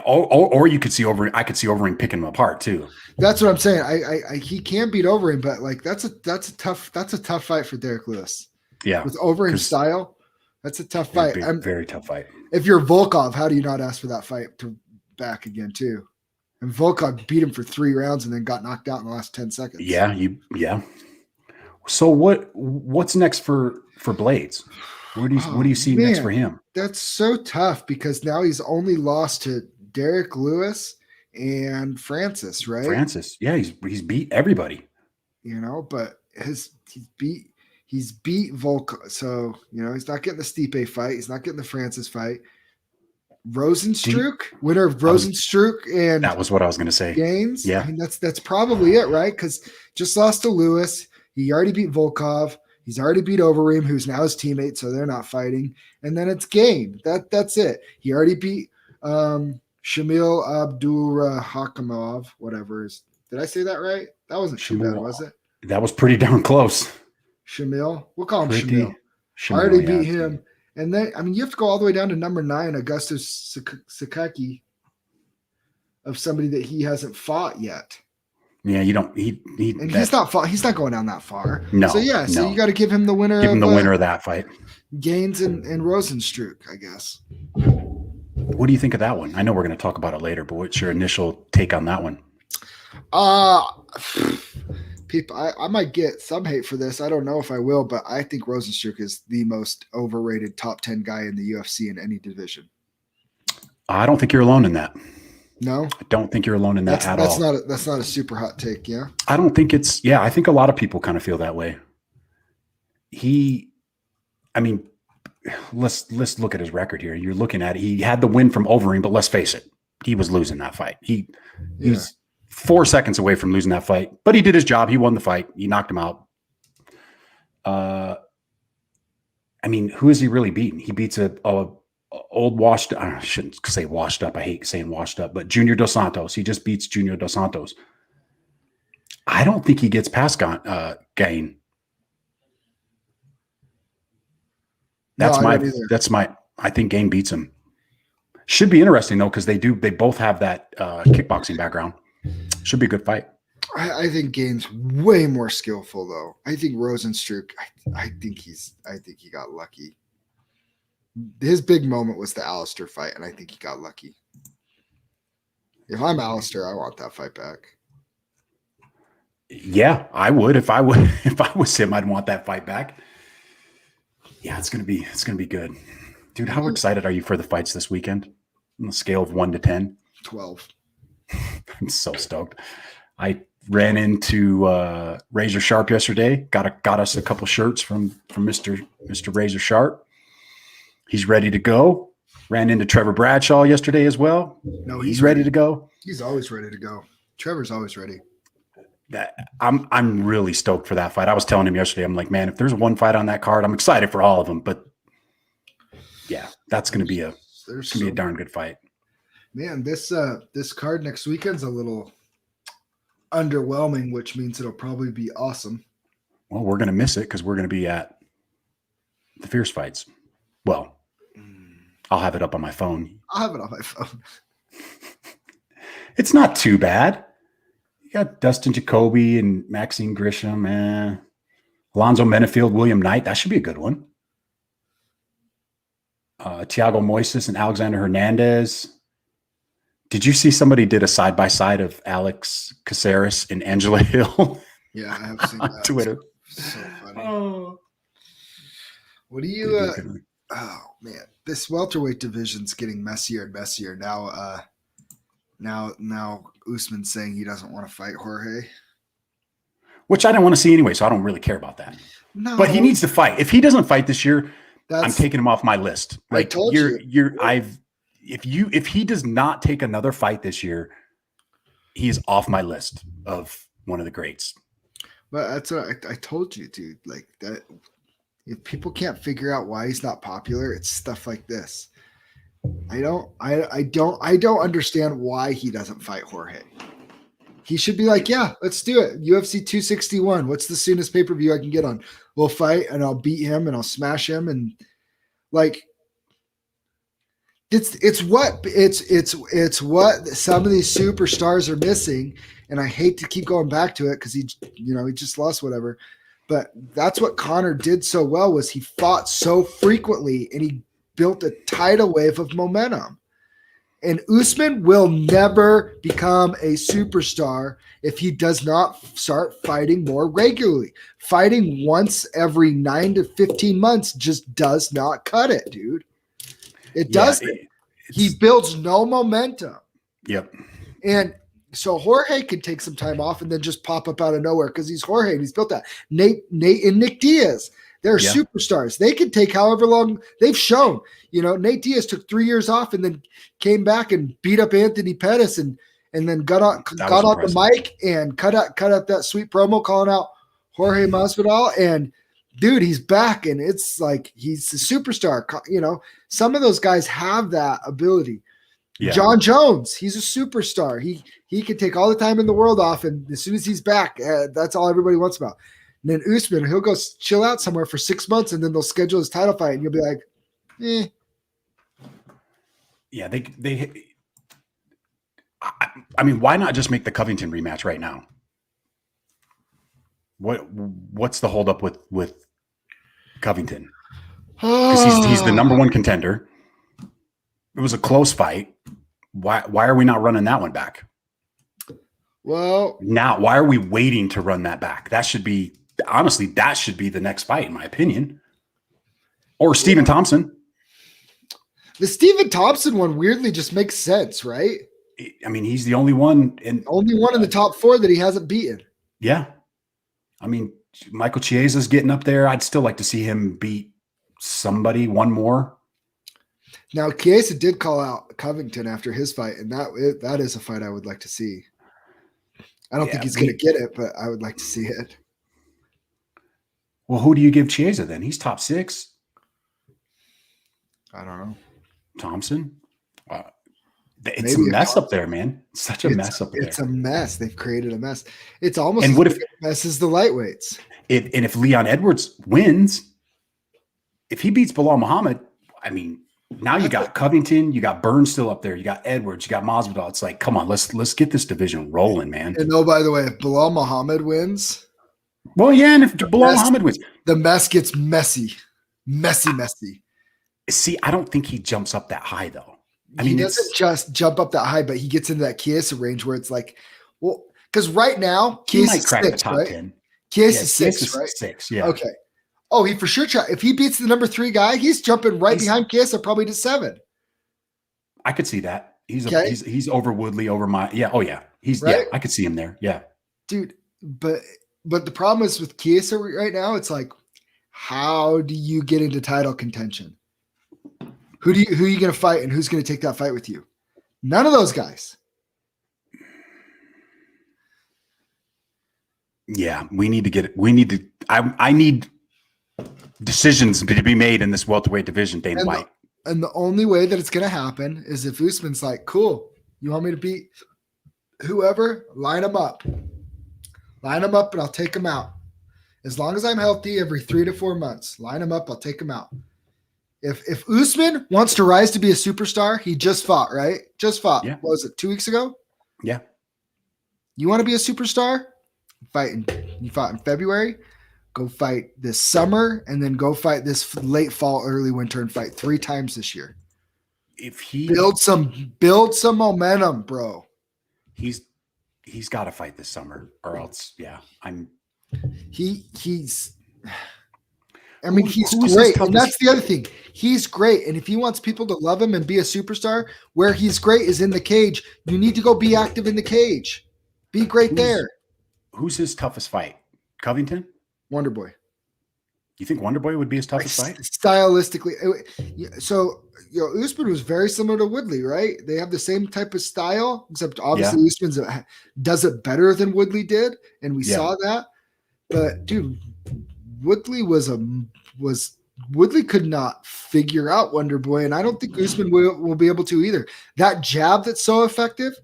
or you could see Overeem. I could see Overeem picking him apart too. That's what I'm saying. I he can beat Overeem, but like that's a tough fight for Derek Lewis. Yeah, with Overeem style. That's a tough fight. Very tough fight. If you're Volkov, how do you not ask for that fight to back again too? And Volkov beat him for 3 rounds and then got knocked out in the last 10 seconds. Yeah. So what's next for Blaydes? What do you see next for him? That's so tough because now he's only lost to Derek Lewis and Francis, right? Francis, yeah, he's beat everybody. You know, but he's beat Volkov, so you know he's not getting the Stipe fight. He's not getting the Francis fight. Rosenstruck, winner of Rosenstruck, and that was what I was going to say. Gaines, yeah, I mean, that's probably it, right? Because just lost to Lewis. He already beat Volkov. He's already beat Overeem, who's now his teammate, so they're not fighting. And then it's Gain. That's it. He already beat Shamil Abdurakhimov, whatever. Did I say that right? That wasn't Shamil, was it? That was pretty darn close. Shamil. We'll call him Shamil. Already beat him. And then, I mean, you have to go all the way down to number 9, Augustus Sakaki, of somebody that he hasn't fought yet. Yeah, you don't. He's not fought. He's not going down that far. No. So yeah. So you got to give him the winner. Give him the winner of that fight. Gaines and Rosenstruck, I guess. What do you think of that one? I know we're going to talk about it later, but what's your initial take on that one? People, I might get some hate for this. I don't know if I will, but I think Rosenstruck is the most overrated top 10 guy in the UFC in any division. I don't think you're alone in that. No, I don't think you're alone in that at all. That's not a super hot take. Yeah. I don't think it's, I think a lot of people kind of feel that way. I mean, let's look at his record here. You're looking at it. He had the win from Overeem, but let's face it, he was losing that fight. He was 4 seconds away from losing that fight, but he did his job. He won the fight. He knocked him out. I mean, who is he really beating? He beats a old washed. I shouldn't say washed up. I hate saying washed up, but Junior Dos Santos. He just beats Junior Dos Santos. I don't think he gets past Gain. I think Gain beats him. Should be interesting though, because they both have that kickboxing background. Should be a good fight. I think Gain's way more skillful though. I think Rosenstruck, I think he got lucky. His big moment was the Alistair fight, and I think he got lucky. If I'm Alistair, I want that fight back. Yeah, I would. If I was him, I'd want that fight back. Yeah, it's gonna be good. Dude, how excited are you for the fights this weekend? On a scale of 1 to 10? 12. I'm so stoked. I ran into Razor Sharp yesterday. Got us a couple shirts from Mr. Razor Sharp. He's ready to go. Ran into Trevor Bradshaw yesterday as well. No, he's ready to go. He's always ready to go. Trevor's always ready. I'm really stoked for that fight. I was telling him yesterday, I'm like, man, if there's one fight on that card, I'm excited for all of them. But yeah, that's going to be a darn good fight. Man, this card next weekend's a little underwhelming, which means it'll probably be awesome. Well, we're going to miss it because we're going to be at the Fierce fights. Well, I'll have it up on my phone. I'll have it on my phone. It's not too bad. You got Dustin Jacoby and Maxine Grisham, Alonzo Menefield, William Knight. That should be a good one. Thiago Moises and Alexander Hernandez. Did you see somebody did a side-by-side of Alex Caceres and Angela Hill? Yeah, I have seen that on Twitter. So funny. Oh. What do you oh man, this welterweight division's getting messier and messier. Now Usman's saying he doesn't want to fight Jorge. Which I don't want to see anyway, so I don't really care about that. No. But he needs to fight. If he doesn't fight this year, I'm taking him off my list. Like, I told if he does not take another fight this year, he's off my list of one of the greats. But that's what I told you, dude. Like that, if people can't figure out why he's not popular, it's stuff like this. I don't understand why he doesn't fight Jorge. He should be like, yeah, let's do it. UFC 261. What's the soonest pay-per-view I can get on? We'll fight and I'll beat him and I'll smash him. And like, it's what some of these superstars are missing. And I hate to keep going back to it because he just lost whatever. But that's what Conor did so well, was he fought so frequently and he built a tidal wave of momentum. And Usman will never become a superstar if he does not start fighting more regularly. Fighting once every 9 to 15 months just does not cut it, dude. It doesn't. He builds no momentum. Yep. And so Jorge can take some time off and then just pop up out of nowhere because he's Jorge and he's built that. Nate and Nick Diaz, they're superstars. They can take however long they've shown. Nate Diaz took 3 years off and then came back and beat up Anthony Pettis and then got on the mic and cut out that sweet promo calling out Jorge Masvidal. And dude, he's back and it's like he's a superstar. Some of those guys have that ability. Yeah. John Jones, he's a superstar. He can take all the time in the world off, and as soon as he's back, that's all everybody wants about. And then Usman, he'll go chill out somewhere for 6 months, and then they'll schedule his title fight, and you'll be like, eh. Yeah, I mean, why not just make the Covington rematch right now? What's the holdup with Covington? Because he's the number one contender. It was a close fight. Why are we not running that one back? Well, now why are we waiting to run that back? That should be the next fight, in my opinion. Or Stephen Thompson. The Stephen Thompson one weirdly just makes sense, right? I mean, he's the only one in the top 4 that he hasn't beaten. Yeah. I mean, Michael Chiesa's getting up there. I'd still like to see him beat somebody, one more. Now, Chiesa did call out Covington after his fight, and that is a fight I would like to see. I don't think he's going to get it, but I would like to see it. Well, who do you give Chiesa then? He's top 6. I don't know. Thompson? It's a mess up there, man. It's such a mess up there. It's a mess. They've created a mess. It's almost as big a mess as the lightweights. And if Leon Edwards wins, if he beats Bilal Muhammad, I mean, now you got Covington, you got Burns still up there, you got Edwards, you got Masvidal. It's like, come on, let's get this division rolling, man. And by the way, if Bilal Muhammad wins, well, yeah, and if Bilal Muhammad wins, the mess gets messy. Messy. See, I don't think he jumps up that high though. I mean, he doesn't just jump up that high, but he gets into that Chiesa range where it's like, well, because right now Chiesa might crack 6, the top 10. Chiesa 6, right? 6, yeah. Okay. Oh, he for sure. If he beats the number 3 guy, he's jumping behind Chiesa, probably to 7. I could see that. He's over Woodley, over my Oh yeah, I could see him there. Yeah, dude. But the problem is with Chiesa right now. It's like, how do you get into title contention? Who are you going to fight, and who's going to take that fight with you? None of those guys. Yeah, we need to get it. We need to. I need decisions to be made in this welterweight division, Dana White. And the only way that it's going to happen is if Usman's like, cool, you want me to beat whoever? Line them up. Line them up, and I'll take them out. As long as I'm healthy every 3 to 4 months, line them up, I'll take them out. If Usman wants to rise to be a superstar, he just fought, right? Just fought. Yeah. What was it, 2 weeks ago? Yeah. You want to be a superstar? You fought in February. Go fight this summer, and then go fight this late fall, early winter, and fight 3 times this year. If he build some momentum, bro. He's got to fight this summer, or else, yeah, he's great, and that's the other thing. He's great, and if he wants people to love him and be a superstar, where he's great is in the cage. You need to go be active in the cage. Be great there. Who's his toughest fight? Covington? Wonderboy. You think Wonderboy would be his toughest fight? Stylistically. So, Usman was very similar to Woodley, right? They have the same type of style, except obviously Usman does it better than Woodley did, and we saw that. But, dude, Woodley Woodley could not figure out Wonderboy, and I don't think Usman will be able to either. That jab that's so effective.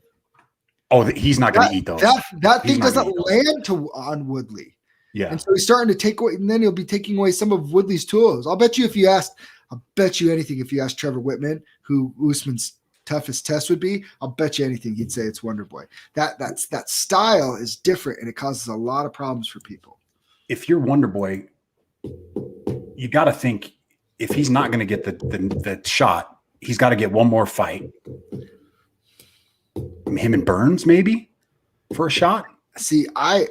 Oh, he's not going to eat those. That thing doesn't land on Woodley. Yeah. And so he's starting to take away, and then he'll be taking away some of Woodley's tools. I'll bet you anything if you asked Trevor Whitman who Usman's toughest test would be, I'll bet you anything he'd say it's Wonderboy. That style is different, and it causes a lot of problems for people. If you're Wonderboy, you got to think if he's not going to get the shot, he's got to get one more fight. Him and Burns maybe for a shot. See, I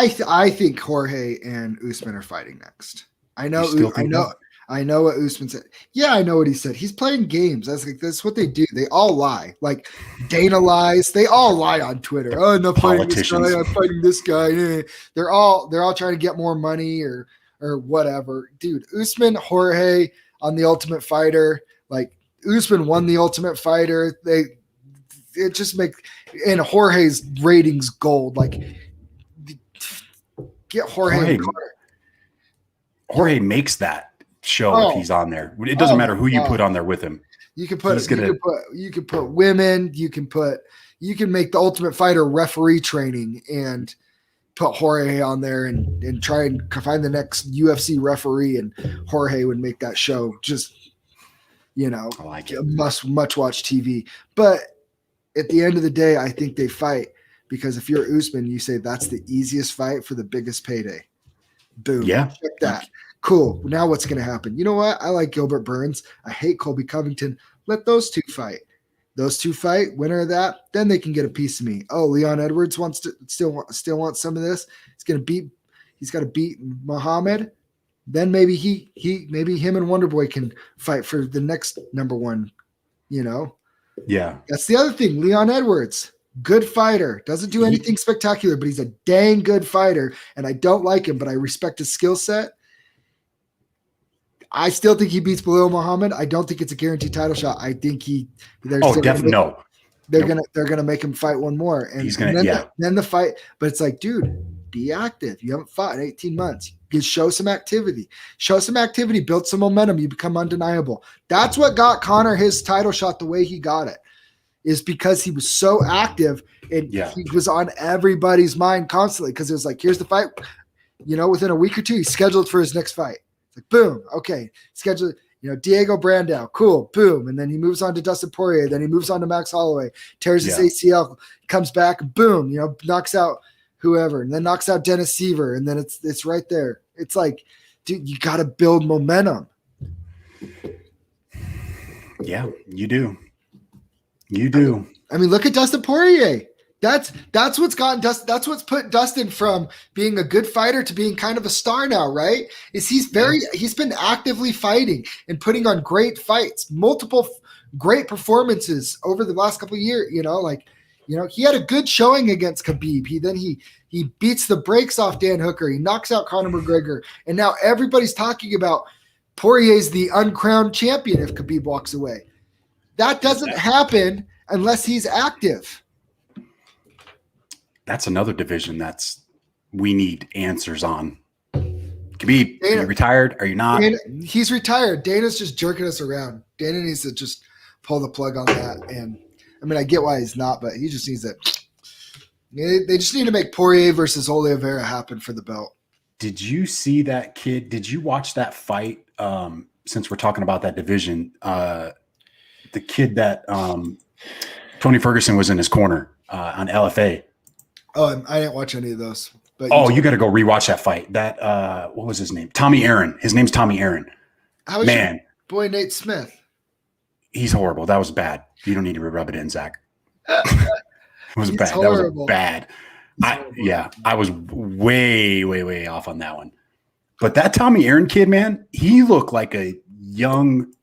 think Jorge and Usman are fighting next. I know what Usman said. Yeah, I know what he said. He's playing games. That's what they do. They all lie. Like Dana lies. They all lie on Twitter. Oh, I'm not fighting this guy. I'm fighting this guy. They're all trying to get more money or whatever. Dude, Usman, Jorge on The Ultimate Fighter. Like Usman won The Ultimate Fighter. It just makes and Jorge's ratings gold. Like get Jorge. Jorge makes that show if he's on there. It doesn't matter who you put on there with him. You can put you can put women. You can make The Ultimate Fighter referee training and put Jorge on there and try and find the next UFC referee, and Jorge would make that show just I like it. much watch TV. But at the end of the day, I think they fight because if you're Usman, you say that's the easiest fight for the biggest payday. Boom. Yeah. Check that. Cool. Now what's going to happen? You know what? I like Gilbert Burns. I hate Colby Covington. Let those two fight. Those two fight. Winner of that, then they can get a piece of me. Oh, Leon Edwards wants to still wants some of this. He's got to beat Muhammad. Then maybe maybe him and Wonderboy can fight for the next number one. Yeah. That's the other thing. Leon Edwards. Good fighter. Doesn't do anything spectacular, but he's a dang good fighter. And I don't like him, but I respect his skill set. I still think he beats Belal Muhammad. I don't think it's a guaranteed title shot. I think definitely no. They're gonna make him fight one more, and He's gonna, then the fight. But it's like, dude, be active. You haven't fought in 18 months. Just show some activity. Build some momentum. You become undeniable. That's what got Conor his title shot the way he got it, is because he was so active and he was on everybody's mind constantly. Because it was like, here's the fight. Within a week or two, he's scheduled for his next fight. It's like, boom, okay, scheduled. Diego Brandao, cool, boom. And then he moves on to Dustin Poirier. Then he moves on to Max Holloway, tears his ACL, comes back, boom, knocks out whoever, and then knocks out Dennis Seaver. And then it's right there. It's like, dude, you got to build momentum. Yeah, you do. You do. I mean, look at Dustin Poirier. That's what's gotten Dustin. That's what's put Dustin from being a good fighter to being kind of a star now, right? He's been actively fighting and putting on great fights, multiple great performances over the last couple of years. He had a good showing against Khabib. He beats the brakes off Dan Hooker. He knocks out Conor McGregor, and now everybody's talking about Poirier's the uncrowned champion if Khabib walks away. That doesn't happen unless he's active. That's another division we need answers on. Khabib, are you retired? Are you not? He's retired. Dana's just jerking us around. Dana needs to just pull the plug on that. And I mean, I get why he's not, but he just needs to. They just need to make Poirier versus Oliveira happen for the belt. Did you see that kid? Did you watch that fight? Since we're talking about that division, the kid that Tony Ferguson was in his corner on LFA. Oh, I didn't watch any of those. But you got to go rewatch that fight. That what was his name? Tommy Aaron. His name's Tommy Aaron. How was your boy Nate Smith? He's horrible. That was bad. You don't need to rub it in, Zach. It was bad. Horrible. That was bad. I was way, way, way off on that one. But that Tommy Aaron kid, man, he looked like a young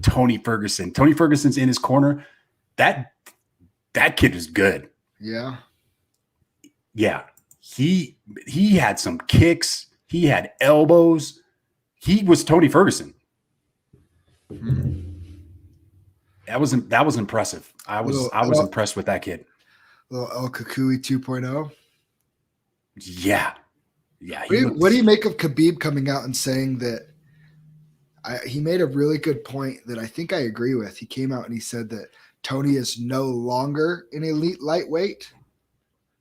Tony Ferguson. Tony Ferguson's in his corner. That kid was good. Yeah. Yeah. He had some kicks. He had elbows. He was Tony Ferguson. That was impressive. I was impressed with that kid. Little El Kukui 2.0. Yeah. Yeah. What do you make of Khabib coming out and saying that he made a really good point that I think I agree with. He came out and he said that Tony is no longer an elite lightweight,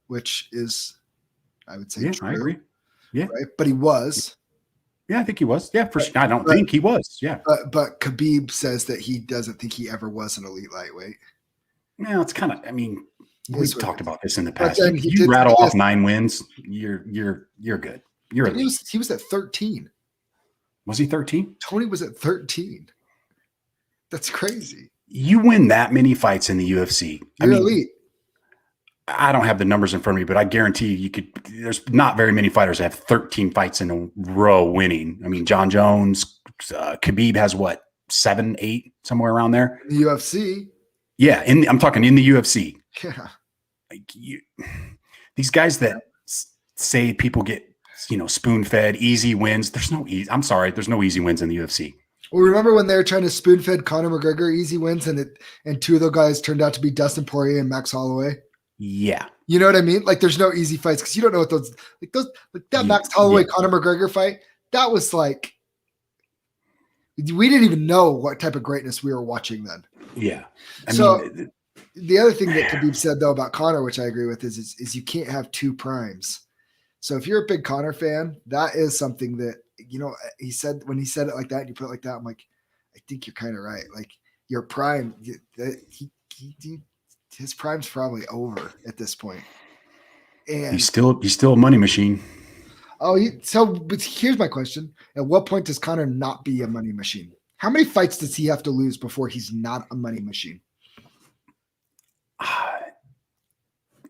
which is, I would say, true. I agree. Yeah. Right? But he was. Yeah, I think he was. Yeah, I don't think he was. Yeah. But Khabib says that he doesn't think he ever was an elite lightweight. Yeah, it's kind of, I mean, we've talked about this in the past. Then You rattle off 9 wins, you're good. You're elite. He was at 13. Was he 13? Tony was at 13. That's crazy. You win that many fights in the UFC. You're elite. I don't have the numbers in front of me, but I guarantee you there's not very many fighters that have 13 fights in a row winning. I mean, John Jones, Khabib has what, 7, 8, somewhere around there? The UFC. Yeah. I'm talking in the UFC. Yeah. Like these guys that say people get, spoon-fed, easy wins. There's no easy wins in the UFC. Well, remember when they were trying to spoon-fed Conor McGregor easy wins and two of those guys turned out to be Dustin Poirier and Max Holloway? Yeah. You know what I mean? Like there's no easy fights because you don't know what that Max Holloway Conor McGregor fight, that was like, we didn't even know what type of greatness we were watching then. Yeah. The other thing that Khabib said though about Conor, which I agree with, is you can't have 2 primes. So if you're a big Conor fan, that is something that, he said, when he said it like that, and you put it like that, I'm like, I think you're kind of right. Like your prime, his prime's probably over at this point. And he's still a money machine. But here's my question. At what point does Conor not be a money machine? How many fights does he have to lose before he's not a money machine?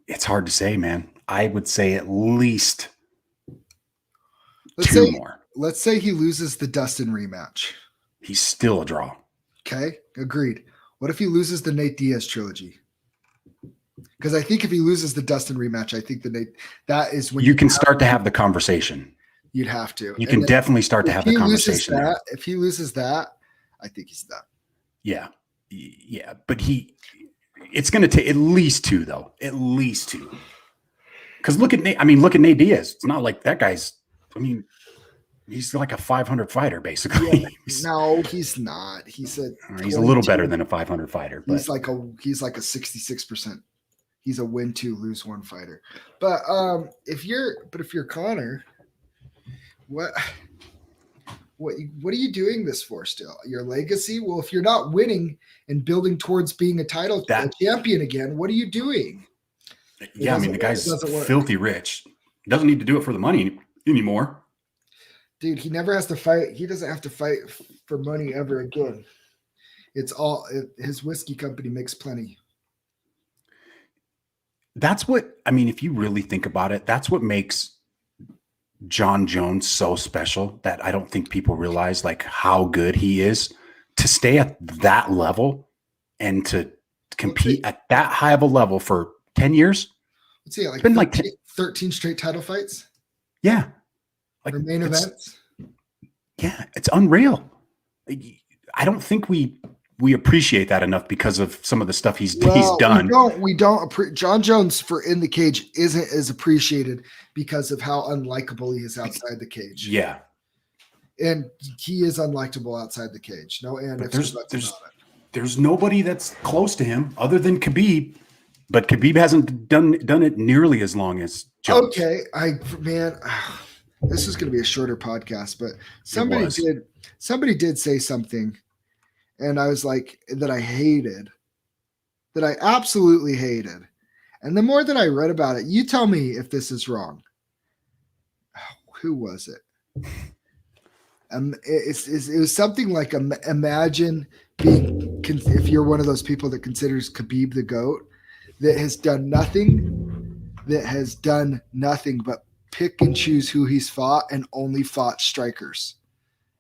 It's hard to say, man. I would say at least 2 more. Let's say he loses the Dustin rematch. He's still a draw. Okay, agreed. What if he loses the Nate Diaz trilogy? Because I think if he loses the Dustin rematch, I think that is when you can start to have the conversation. You'd have to. You can definitely start to have the conversation there. If he loses that, I think he's done. Yeah. But it's going to take at least 2 though. At least 2. Because look at Nate Diaz. It's not like that guy's. I mean, he's like a 500 fighter basically. Yeah, no, he's not. He's a little better than a 500 fighter. But he's like a 66%. He's a win 2, lose 1 fighter. But if you're Connor, what are you doing this for still? Your legacy? Well, if you're not winning and building towards being a champion again, what are you doing? Yeah, I mean, the guy's filthy rich. Doesn't need to do it for the money anymore. Dude, he never has to fight. He doesn't have to fight for money ever again. It's all his whiskey company makes plenty. That's what, I mean, if you really think about it, that's what makes John Jones so special, that I don't think people realize like how good he is to stay at that level and to compete at that high of a level for 10 years. Let's see, like, been 13 straight title fights. Yeah. Like main events. Yeah. It's unreal. I don't think we appreciate that enough because of some of the stuff he's done. John Jones for in the cage isn't as appreciated because of how unlikable he is outside the cage. Yeah. And he is unlikable outside the cage. No, and there's nobody that's close to him other than Khabib, but Khabib hasn't done it nearly as long as Jones. Okay. This is going to be a shorter podcast, but somebody did say something. And I was like, that I absolutely hated. And the more that I read about it, you tell me if this is wrong. Who was it? It was something like, imagine being, if you're one of those people that considers Khabib the GOAT, that has done nothing but pick and choose who he's fought and only fought strikers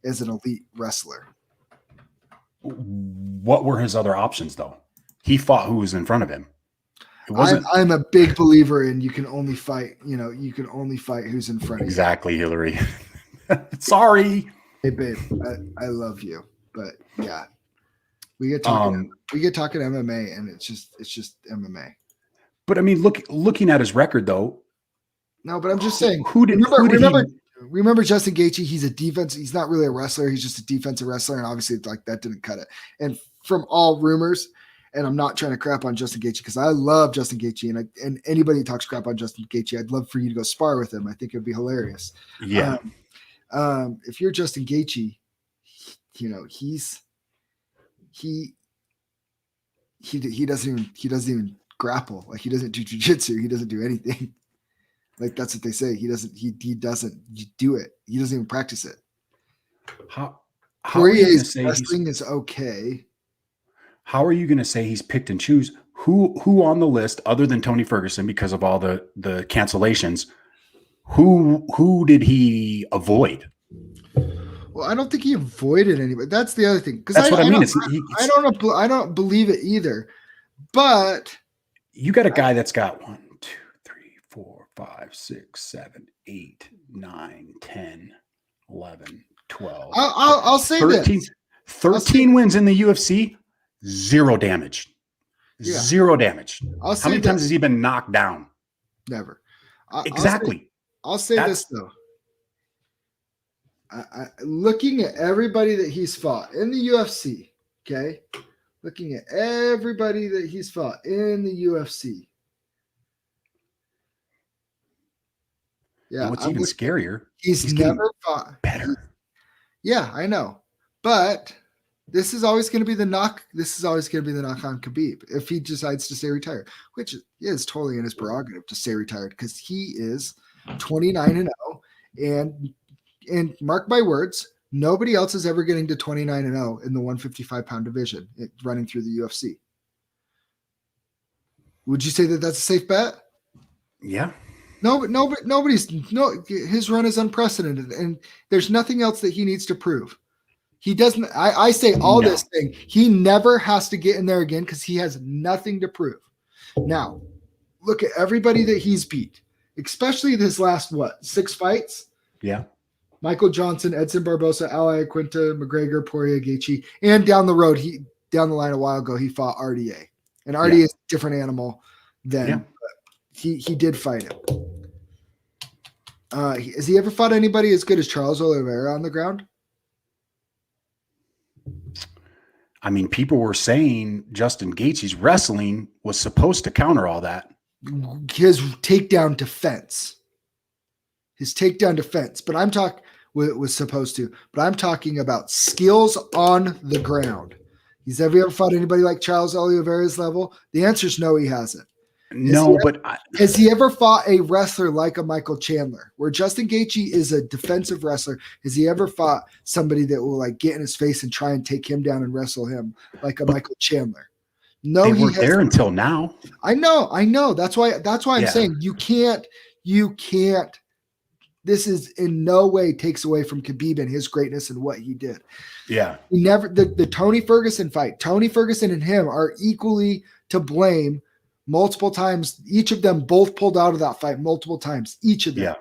as an elite wrestler. What were his other options, though? He fought who was in front of him. I'm a big believer in you can only fight who's in front of you. Exactly, Hillary. Sorry. Hey, babe, I love you, but yeah, we get talking MMA, and it's just MMA. But I mean, looking at his record, though. No, but I'm just saying. Remember Justin Gaethje? He's a defense. He's not really a wrestler. He's just a defensive wrestler, and obviously, like, that didn't cut it. And from all rumors, and I'm not trying to crap on Justin Gaethje because I love Justin Gaethje, and anybody who talks crap on Justin Gaethje, I'd love for you to go spar with him. I think it'd be hilarious. Yeah. If you're Justin Gaethje, he doesn't even grapple. Like, he doesn't do jiu-jitsu. He doesn't do anything. Like, that's what they say. He doesn't do it. He doesn't even practice it. How Poirier's wrestling is okay. How are you going to say he's picked and choose who on the list other than Tony Ferguson because of all the cancellations? Who did he avoid? Well, I don't think he avoided anybody. That's the other thing. That's what I mean. I don't believe it either. But you got a guy that's got 1, 2, 3, 4, 5, 6, 7, 8, 9, 10, 11, 12. I'll say 13, this. 13 wins in the UFC, 0 damage. Yeah. 0 damage. How many times has he been knocked down? Never. Exactly. I'll say this, though. Looking at everybody that he's fought in the UFC, okay? Looking at everybody that he's fought in the UFC. Yeah. And what's even scarier, he's never fought better. Yeah, I know. But this is always going to be the knock. This is always going to be the knock on Khabib if he decides to stay retired, which is totally in his prerogative to stay retired because he is 29-0, and mark my words, nobody else is ever getting to 29-0 in the 155-pound division running through the UFC. Would you say that that's a safe bet? Yeah. His run is unprecedented, and there's nothing else that he needs to prove. He doesn't. I say this thing. He never has to get in there again because he has nothing to prove. Now, look at everybody that he's beat, especially his last 6 fights. Yeah. Michael Johnson, Edson Barbosa, Ali Quinta, McGregor, Poirier, Gaethje, and down the road, down the line a while ago, he fought RDA, and RDA is a different animal than he did fight him. Has he ever fought anybody as good as Charles Oliveira on the ground? I mean, people were saying Justin Gaethje's wrestling was supposed to counter all that. His takedown defense. But I'm talking was supposed to. But I'm talking about skills on the ground. Have you ever fought anybody like Charles Oliveira's level? The answer is no, he hasn't. Has he ever fought a wrestler like a Michael Chandler, where Justin Gaethje is a defensive wrestler? Has he ever fought somebody that will like get in his face and try and take him down and wrestle him like a Michael Chandler? No, they weren't there until now. I know. That's why I'm saying you can't. This is in no way takes away from Khabib and his greatness and what he did. Yeah. He never the Tony Ferguson fight. Tony Ferguson and him are equally to blame multiple times. Each of them both pulled out of that fight multiple times. Each of them. Yeah.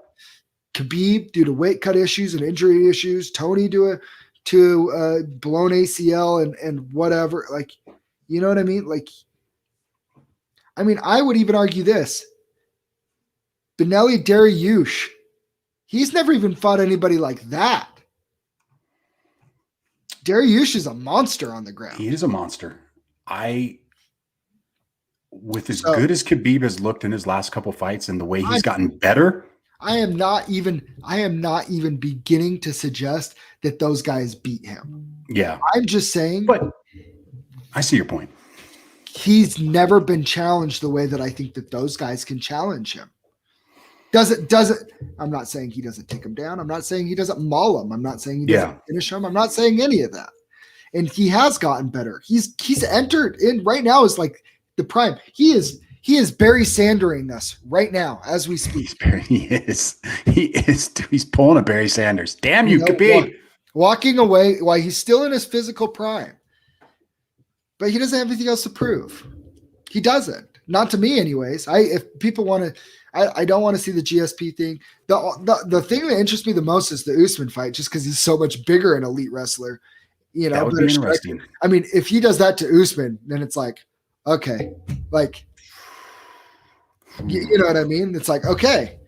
Khabib due to weight cut issues and injury issues. Tony due to blown ACL and whatever. Like, you know what I mean? Like, I would even argue this. Benelli Dariush. He's never even fought anybody like that. Dariush is a monster on the ground. He is a monster. With as good as Khabib has looked in his last couple fights and the way he's gotten better, I am not even beginning to suggest that those guys beat him. Yeah. I'm just saying. But I see your point. He's never been challenged the way that I think that those guys can challenge him. Doesn't I'm not saying he doesn't take him down. I'm not saying he doesn't maul him. I'm not saying he doesn't finish him. I'm not saying any of that. And he has gotten better. He's entered in right now is like the prime. He is Barry Sandering us right now as we speak. He is. He's pulling a Barry Sanders. Damn you, Khabib. Walking away while he's still in his physical prime. But he doesn't have anything else to prove. He doesn't. Not to me anyways. If people want to I don't want to see the GSP thing. The thing that interests me the most is the Usman fight, just because he's so much bigger an elite wrestler. You know, that would be interesting. If he does that to Usman, then it's like, okay, like, you know what I mean? It's like, okay,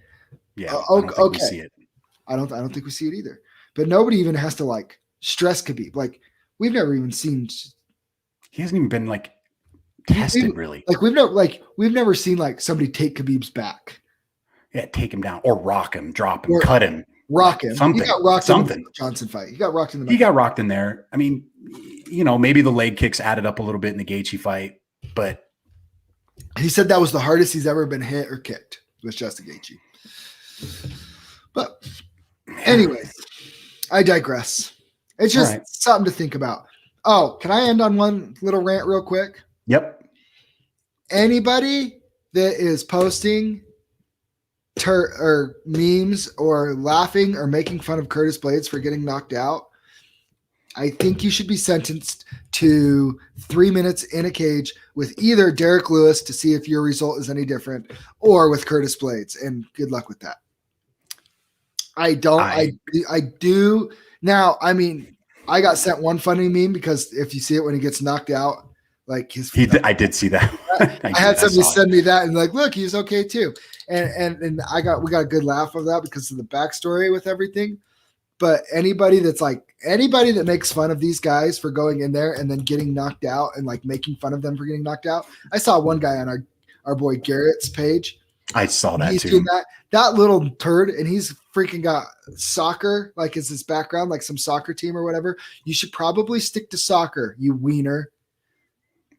yeah, okay. We see it. I don't think we see it either. But nobody even has to like stress Khabib. Like, we've never even seen. He hasn't even been like tested really. Like we've never seen like somebody take Khabib's back. Yeah, take him down or rock him, drop him, cut him, rock him. Something. He got rocked in the Johnson fight. He got rocked in the. He got rocked in there. I mean, you know, maybe the leg kicks added up a little bit in the Gaethje fight, but he said that was the hardest he's ever been hit or kicked was Justin Gaethje. But anyways, I digress. It's just something to think about. Oh, can I end on one little rant real quick? Yep. Anybody that is posting or memes or laughing or making fun of Curtis Blaydes for getting knocked out, I think you should be sentenced to 3 minutes in a cage with either Derek Lewis to see if your result is any different or with Curtis Blaydes. And good luck with that. I do. Now, I mean, I got sent one funny meme because if you see it when he gets knocked out, like I did see that. I had somebody send me that and like, look, he's okay too. And we got a good laugh of that because of the backstory with everything. But anybody that makes fun of these guys for going in there and then getting knocked out and like making fun of them for getting knocked out. I saw one guy on our boy Garrett's page. I saw that he's too. Doing that little turd, and he's freaking got soccer, like is his background, like some soccer team or whatever. You should probably stick to soccer, you wiener.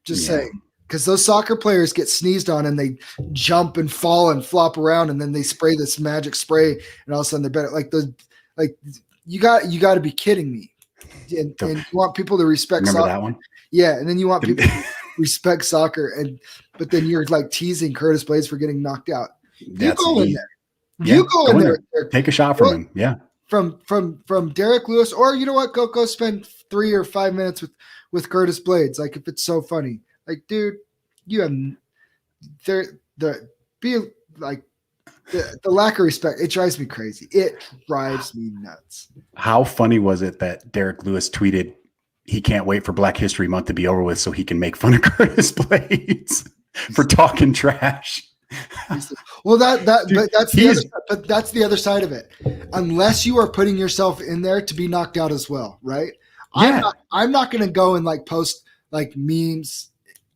Just saying. Because those soccer players get sneezed on and they jump and fall and flop around and then they spray this magic spray and all of a sudden they're better. Like you got to be kidding me. And you want people to respect Remember soccer. That one? Yeah, and then you want people to respect soccer, but then you're like teasing Curtis Blaydes for getting knocked out. You go in there. You go in there. Take a shot from him. Yeah. From Derek Lewis, or you know what? Go spend 3 or 5 minutes with Curtis Blaydes. Like if it's so funny. Like, dude, you have be like The lack of respect, it drives me crazy. It drives me nuts. How funny was it that Derek Lewis tweeted he can't wait for Black History Month to be over with so he can make fun of Curtis Blaydes for talking trash? Well, Dude, but that's the other side of it. Unless you are putting yourself in there to be knocked out as well, right? Yeah. I'm not going to go and like post like memes.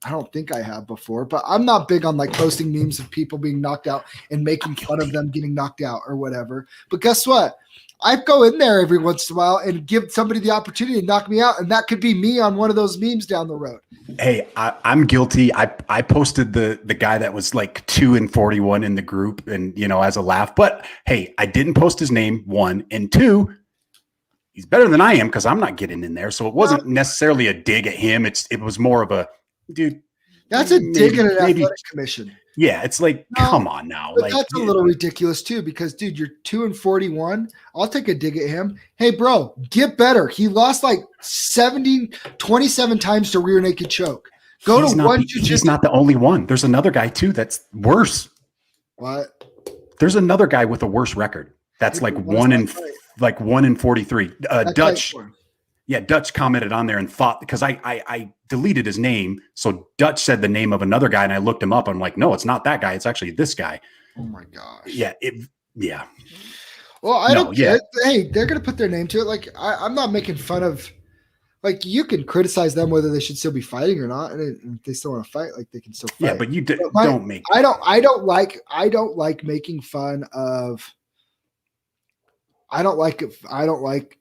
I don't think I have before, but I'm not big on like posting memes of people being knocked out and making fun of them getting knocked out or whatever. But guess what? I go in there every once in a while and give somebody the opportunity to knock me out, and that could be me on one of those memes down the road. Hey, I'm guilty. I posted the guy that was like 2-41 in the group, and as a laugh. But hey, I didn't post his name, 1, and 2. He's better than I am because I'm not getting in there. So it wasn't necessarily a dig at him. It was more of a dude. That's a dig at an athletic commission. Yeah, it's like, come on now. But like, that's a little ridiculous too, because dude, you're 2-41. I'll take a dig at him. Hey, bro, get better. He lost like 27 times to rear naked choke. He's not the only one. There's another guy too that's worse. What? There's another guy with a worse record. That's like 1-43. Dutch. Yeah, Dutch commented on there and thought, because I deleted his name. So Dutch said the name of another guy, and I looked him up. I'm like, no, it's not that guy. It's actually this guy. Oh my gosh. Yeah. Well, I don't care. Hey, they're gonna put their name to it. Like, I'm not making fun of. Like, you can criticize them whether they should still be fighting or not, and if they still want to fight, like they can still fight. Yeah, but you don't make. I don't like making fun of. I don't like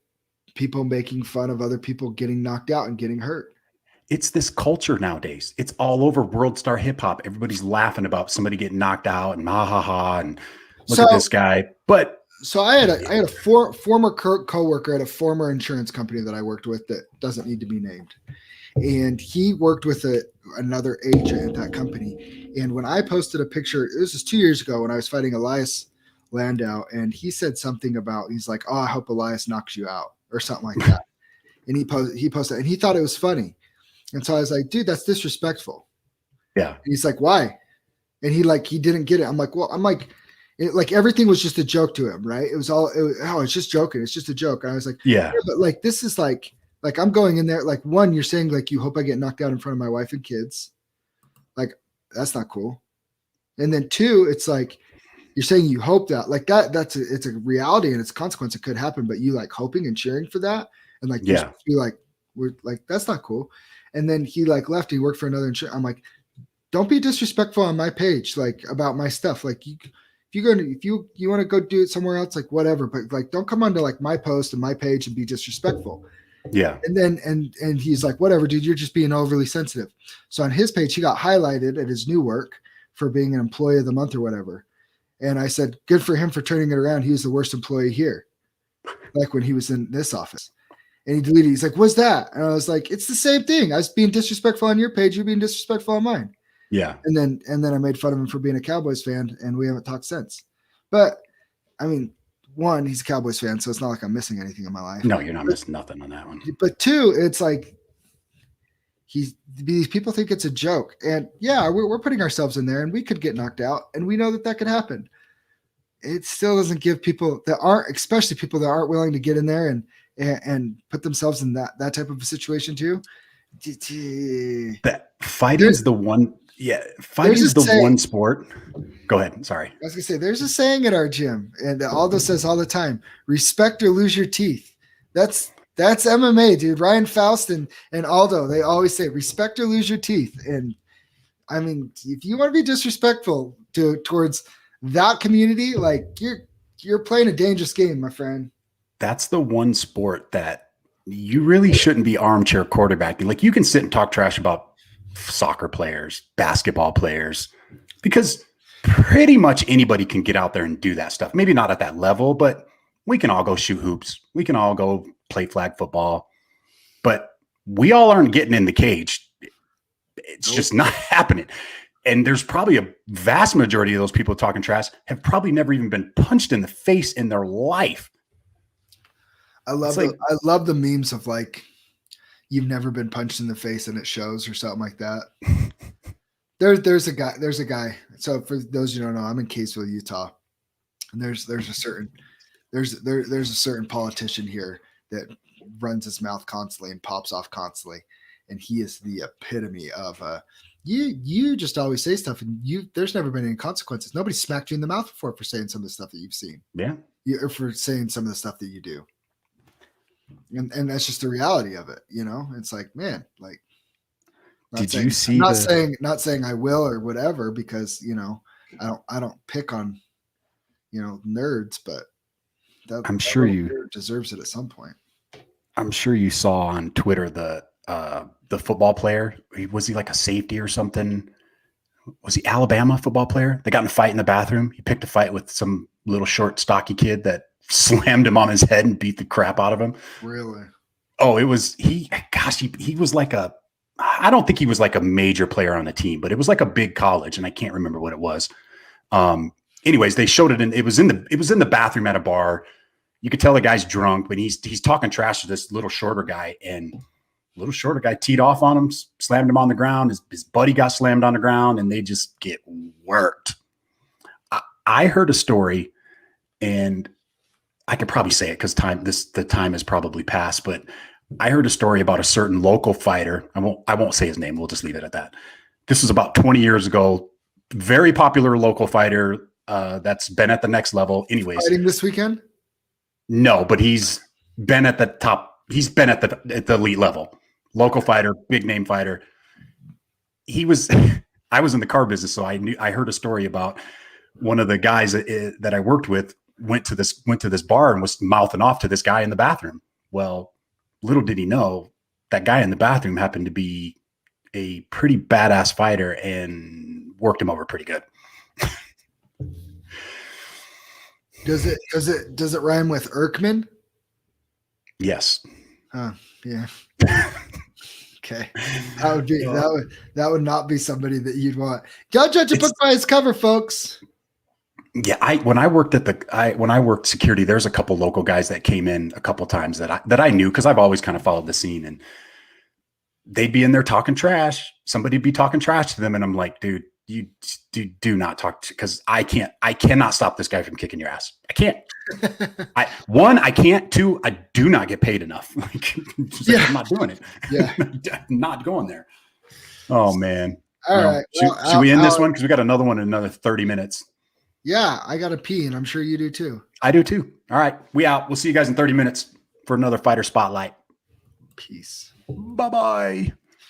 people making fun of other people getting knocked out and getting hurt. It's this culture nowadays. It's all over World Star Hip Hop. Everybody's laughing about somebody getting knocked out and ha ha ha and look at this guy. But so I had a former coworker at a former insurance company that I worked with that doesn't need to be named, and he worked with another agent at that company. And when I posted a picture, this was 2 years ago when I was fighting Elias Landau, and he said something about, he's like, "Oh, I hope Elias knocks you out," or something like that. And he posted, and he thought it was funny. And so I was like, "Dude, that's disrespectful." Yeah. And he's like, "Why?" And he didn't get it. I'm like, everything was just a joke to him, right? It's just joking. It's just a joke. And I was like, yeah, but like, this is like I'm going in there. Like, one, you're saying like, you hope I get knocked out in front of my wife and kids. Like, that's not cool. And then 2, it's like, you're saying you hope that, like, it's a reality and it's a consequence. It could happen, but you like hoping and cheering for that. And like, you're supposed to be like, we're like, that's not cool. And then he like left, he worked for another insurance. I'm like, don't be disrespectful on my page, like about my stuff. Like, if you want to go do it somewhere else, like whatever, but like, don't come onto like my post and my page and be disrespectful. Yeah. And then, and he's like, whatever, dude, you're just being overly sensitive. So on his page, he got highlighted at his new work for being an employee of the month or whatever. And I said, good for him for turning it around. He was the worst employee here. Like when he was in this office. And he deleted it. He's like, what's that? And I was like, it's the same thing. I was being disrespectful on your page. You're being disrespectful on mine. Yeah. And then I made fun of him for being a Cowboys fan, and we haven't talked since. But I mean, 1, he's a Cowboys fan, so it's not like I'm missing anything in my life. No, you're not missing nothing on that one. But 2, it's like these people think it's a joke. And yeah, we're putting ourselves in there, and we could get knocked out, and we know that could happen. It still doesn't give people that aren't, especially people that aren't willing to get in there and put themselves in that type of a situation too. That fighting's the one. Yeah, fighting's the one sport. Go ahead. Sorry. I was gonna say, there's a saying at our gym, and Aldo says all the time: respect or lose your teeth. That's MMA, dude. Ryan Faust and Aldo, they always say respect or lose your teeth. And I mean, if you want to be disrespectful towards that community, like you're playing a dangerous game, my friend. That's the one sport that you really shouldn't be armchair quarterbacking. Like, you can sit and talk trash about soccer players, basketball players, because pretty much anybody can get out there and do that stuff. Maybe not at that level, but we can all go shoot hoops. We can all go play flag football, but we all aren't getting in the cage. It's just not happening. And there's probably a vast majority of those people talking trash have probably never even been punched in the face in their life. I love the memes of like, you've never been punched in the face and it shows, or something like that. There's a guy. So for those who don't know, I'm in Caseville, Utah, And there's a certain politician here that runs his mouth constantly and pops off constantly, and he is the epitome of you just always say stuff, and there's never been any consequences. Nobody smacked you in the mouth before for saying some of the stuff that you've seen. Yeah. Or for saying some of the stuff that you do. And that's just the reality of it, you know. It's like, man, like, you see? Not saying I will or whatever, because you know I don't pick on, you know, nerds, but I'm sure you deserves it at some point. I'm sure you saw on Twitter the football player. Was he like a safety or something? Was he Alabama football player? They got in a fight in the bathroom. He picked a fight with some little short, stocky kid that slammed him on his head and beat the crap out of him. Really? Oh, it was he was like I don't think he was like a major player on the team, but it was like a big college, and I can't remember what it was. Anyways, they showed it, and it was in the bathroom at a bar. You could tell the guy's drunk, but he's talking trash to this little shorter guy, and little shorter guy teed off on him, slammed him on the ground. His buddy got slammed on the ground, and they just get worked. I heard a story, and I could probably say it because the time has probably passed, but I heard a story about a certain local fighter. I won't say his name. We'll just leave it at that. This was about 20 years ago. Very popular local fighter that's been at the next level. Anyways, fighting this weekend? No, but he's been at the top. He's been at the elite level. Local fighter, big name fighter. I was in the car business, so I heard a story about one of the guys that I worked with went to this bar and was mouthing off to this guy in the bathroom. Well, little did he know that guy in the bathroom happened to be a pretty badass fighter and worked him over pretty good. Does it rhyme with Erkman? Yes. Yeah. Okay. That would not be somebody that you'd want. Don't judge a book by its cover, folks. Yeah, when I worked security, there's a couple local guys that came in a couple times that I knew because I've always kind of followed the scene, and they'd be in there talking trash. Somebody'd be talking trash to them, and I'm like, dude, you do not talk, because I cannot stop this guy from kicking your ass. I can't. I can't. Two, I do not get paid enough. I'm not doing it. Yeah, I'm not going there. Oh man. All right. Should we end this one, because we got another one in another 30 minutes? Yeah, I got to pee, and I'm sure you do too. I do too. All right, we out. We'll see you guys in 30 minutes for another Fighter Spotlight. Peace. Bye-bye.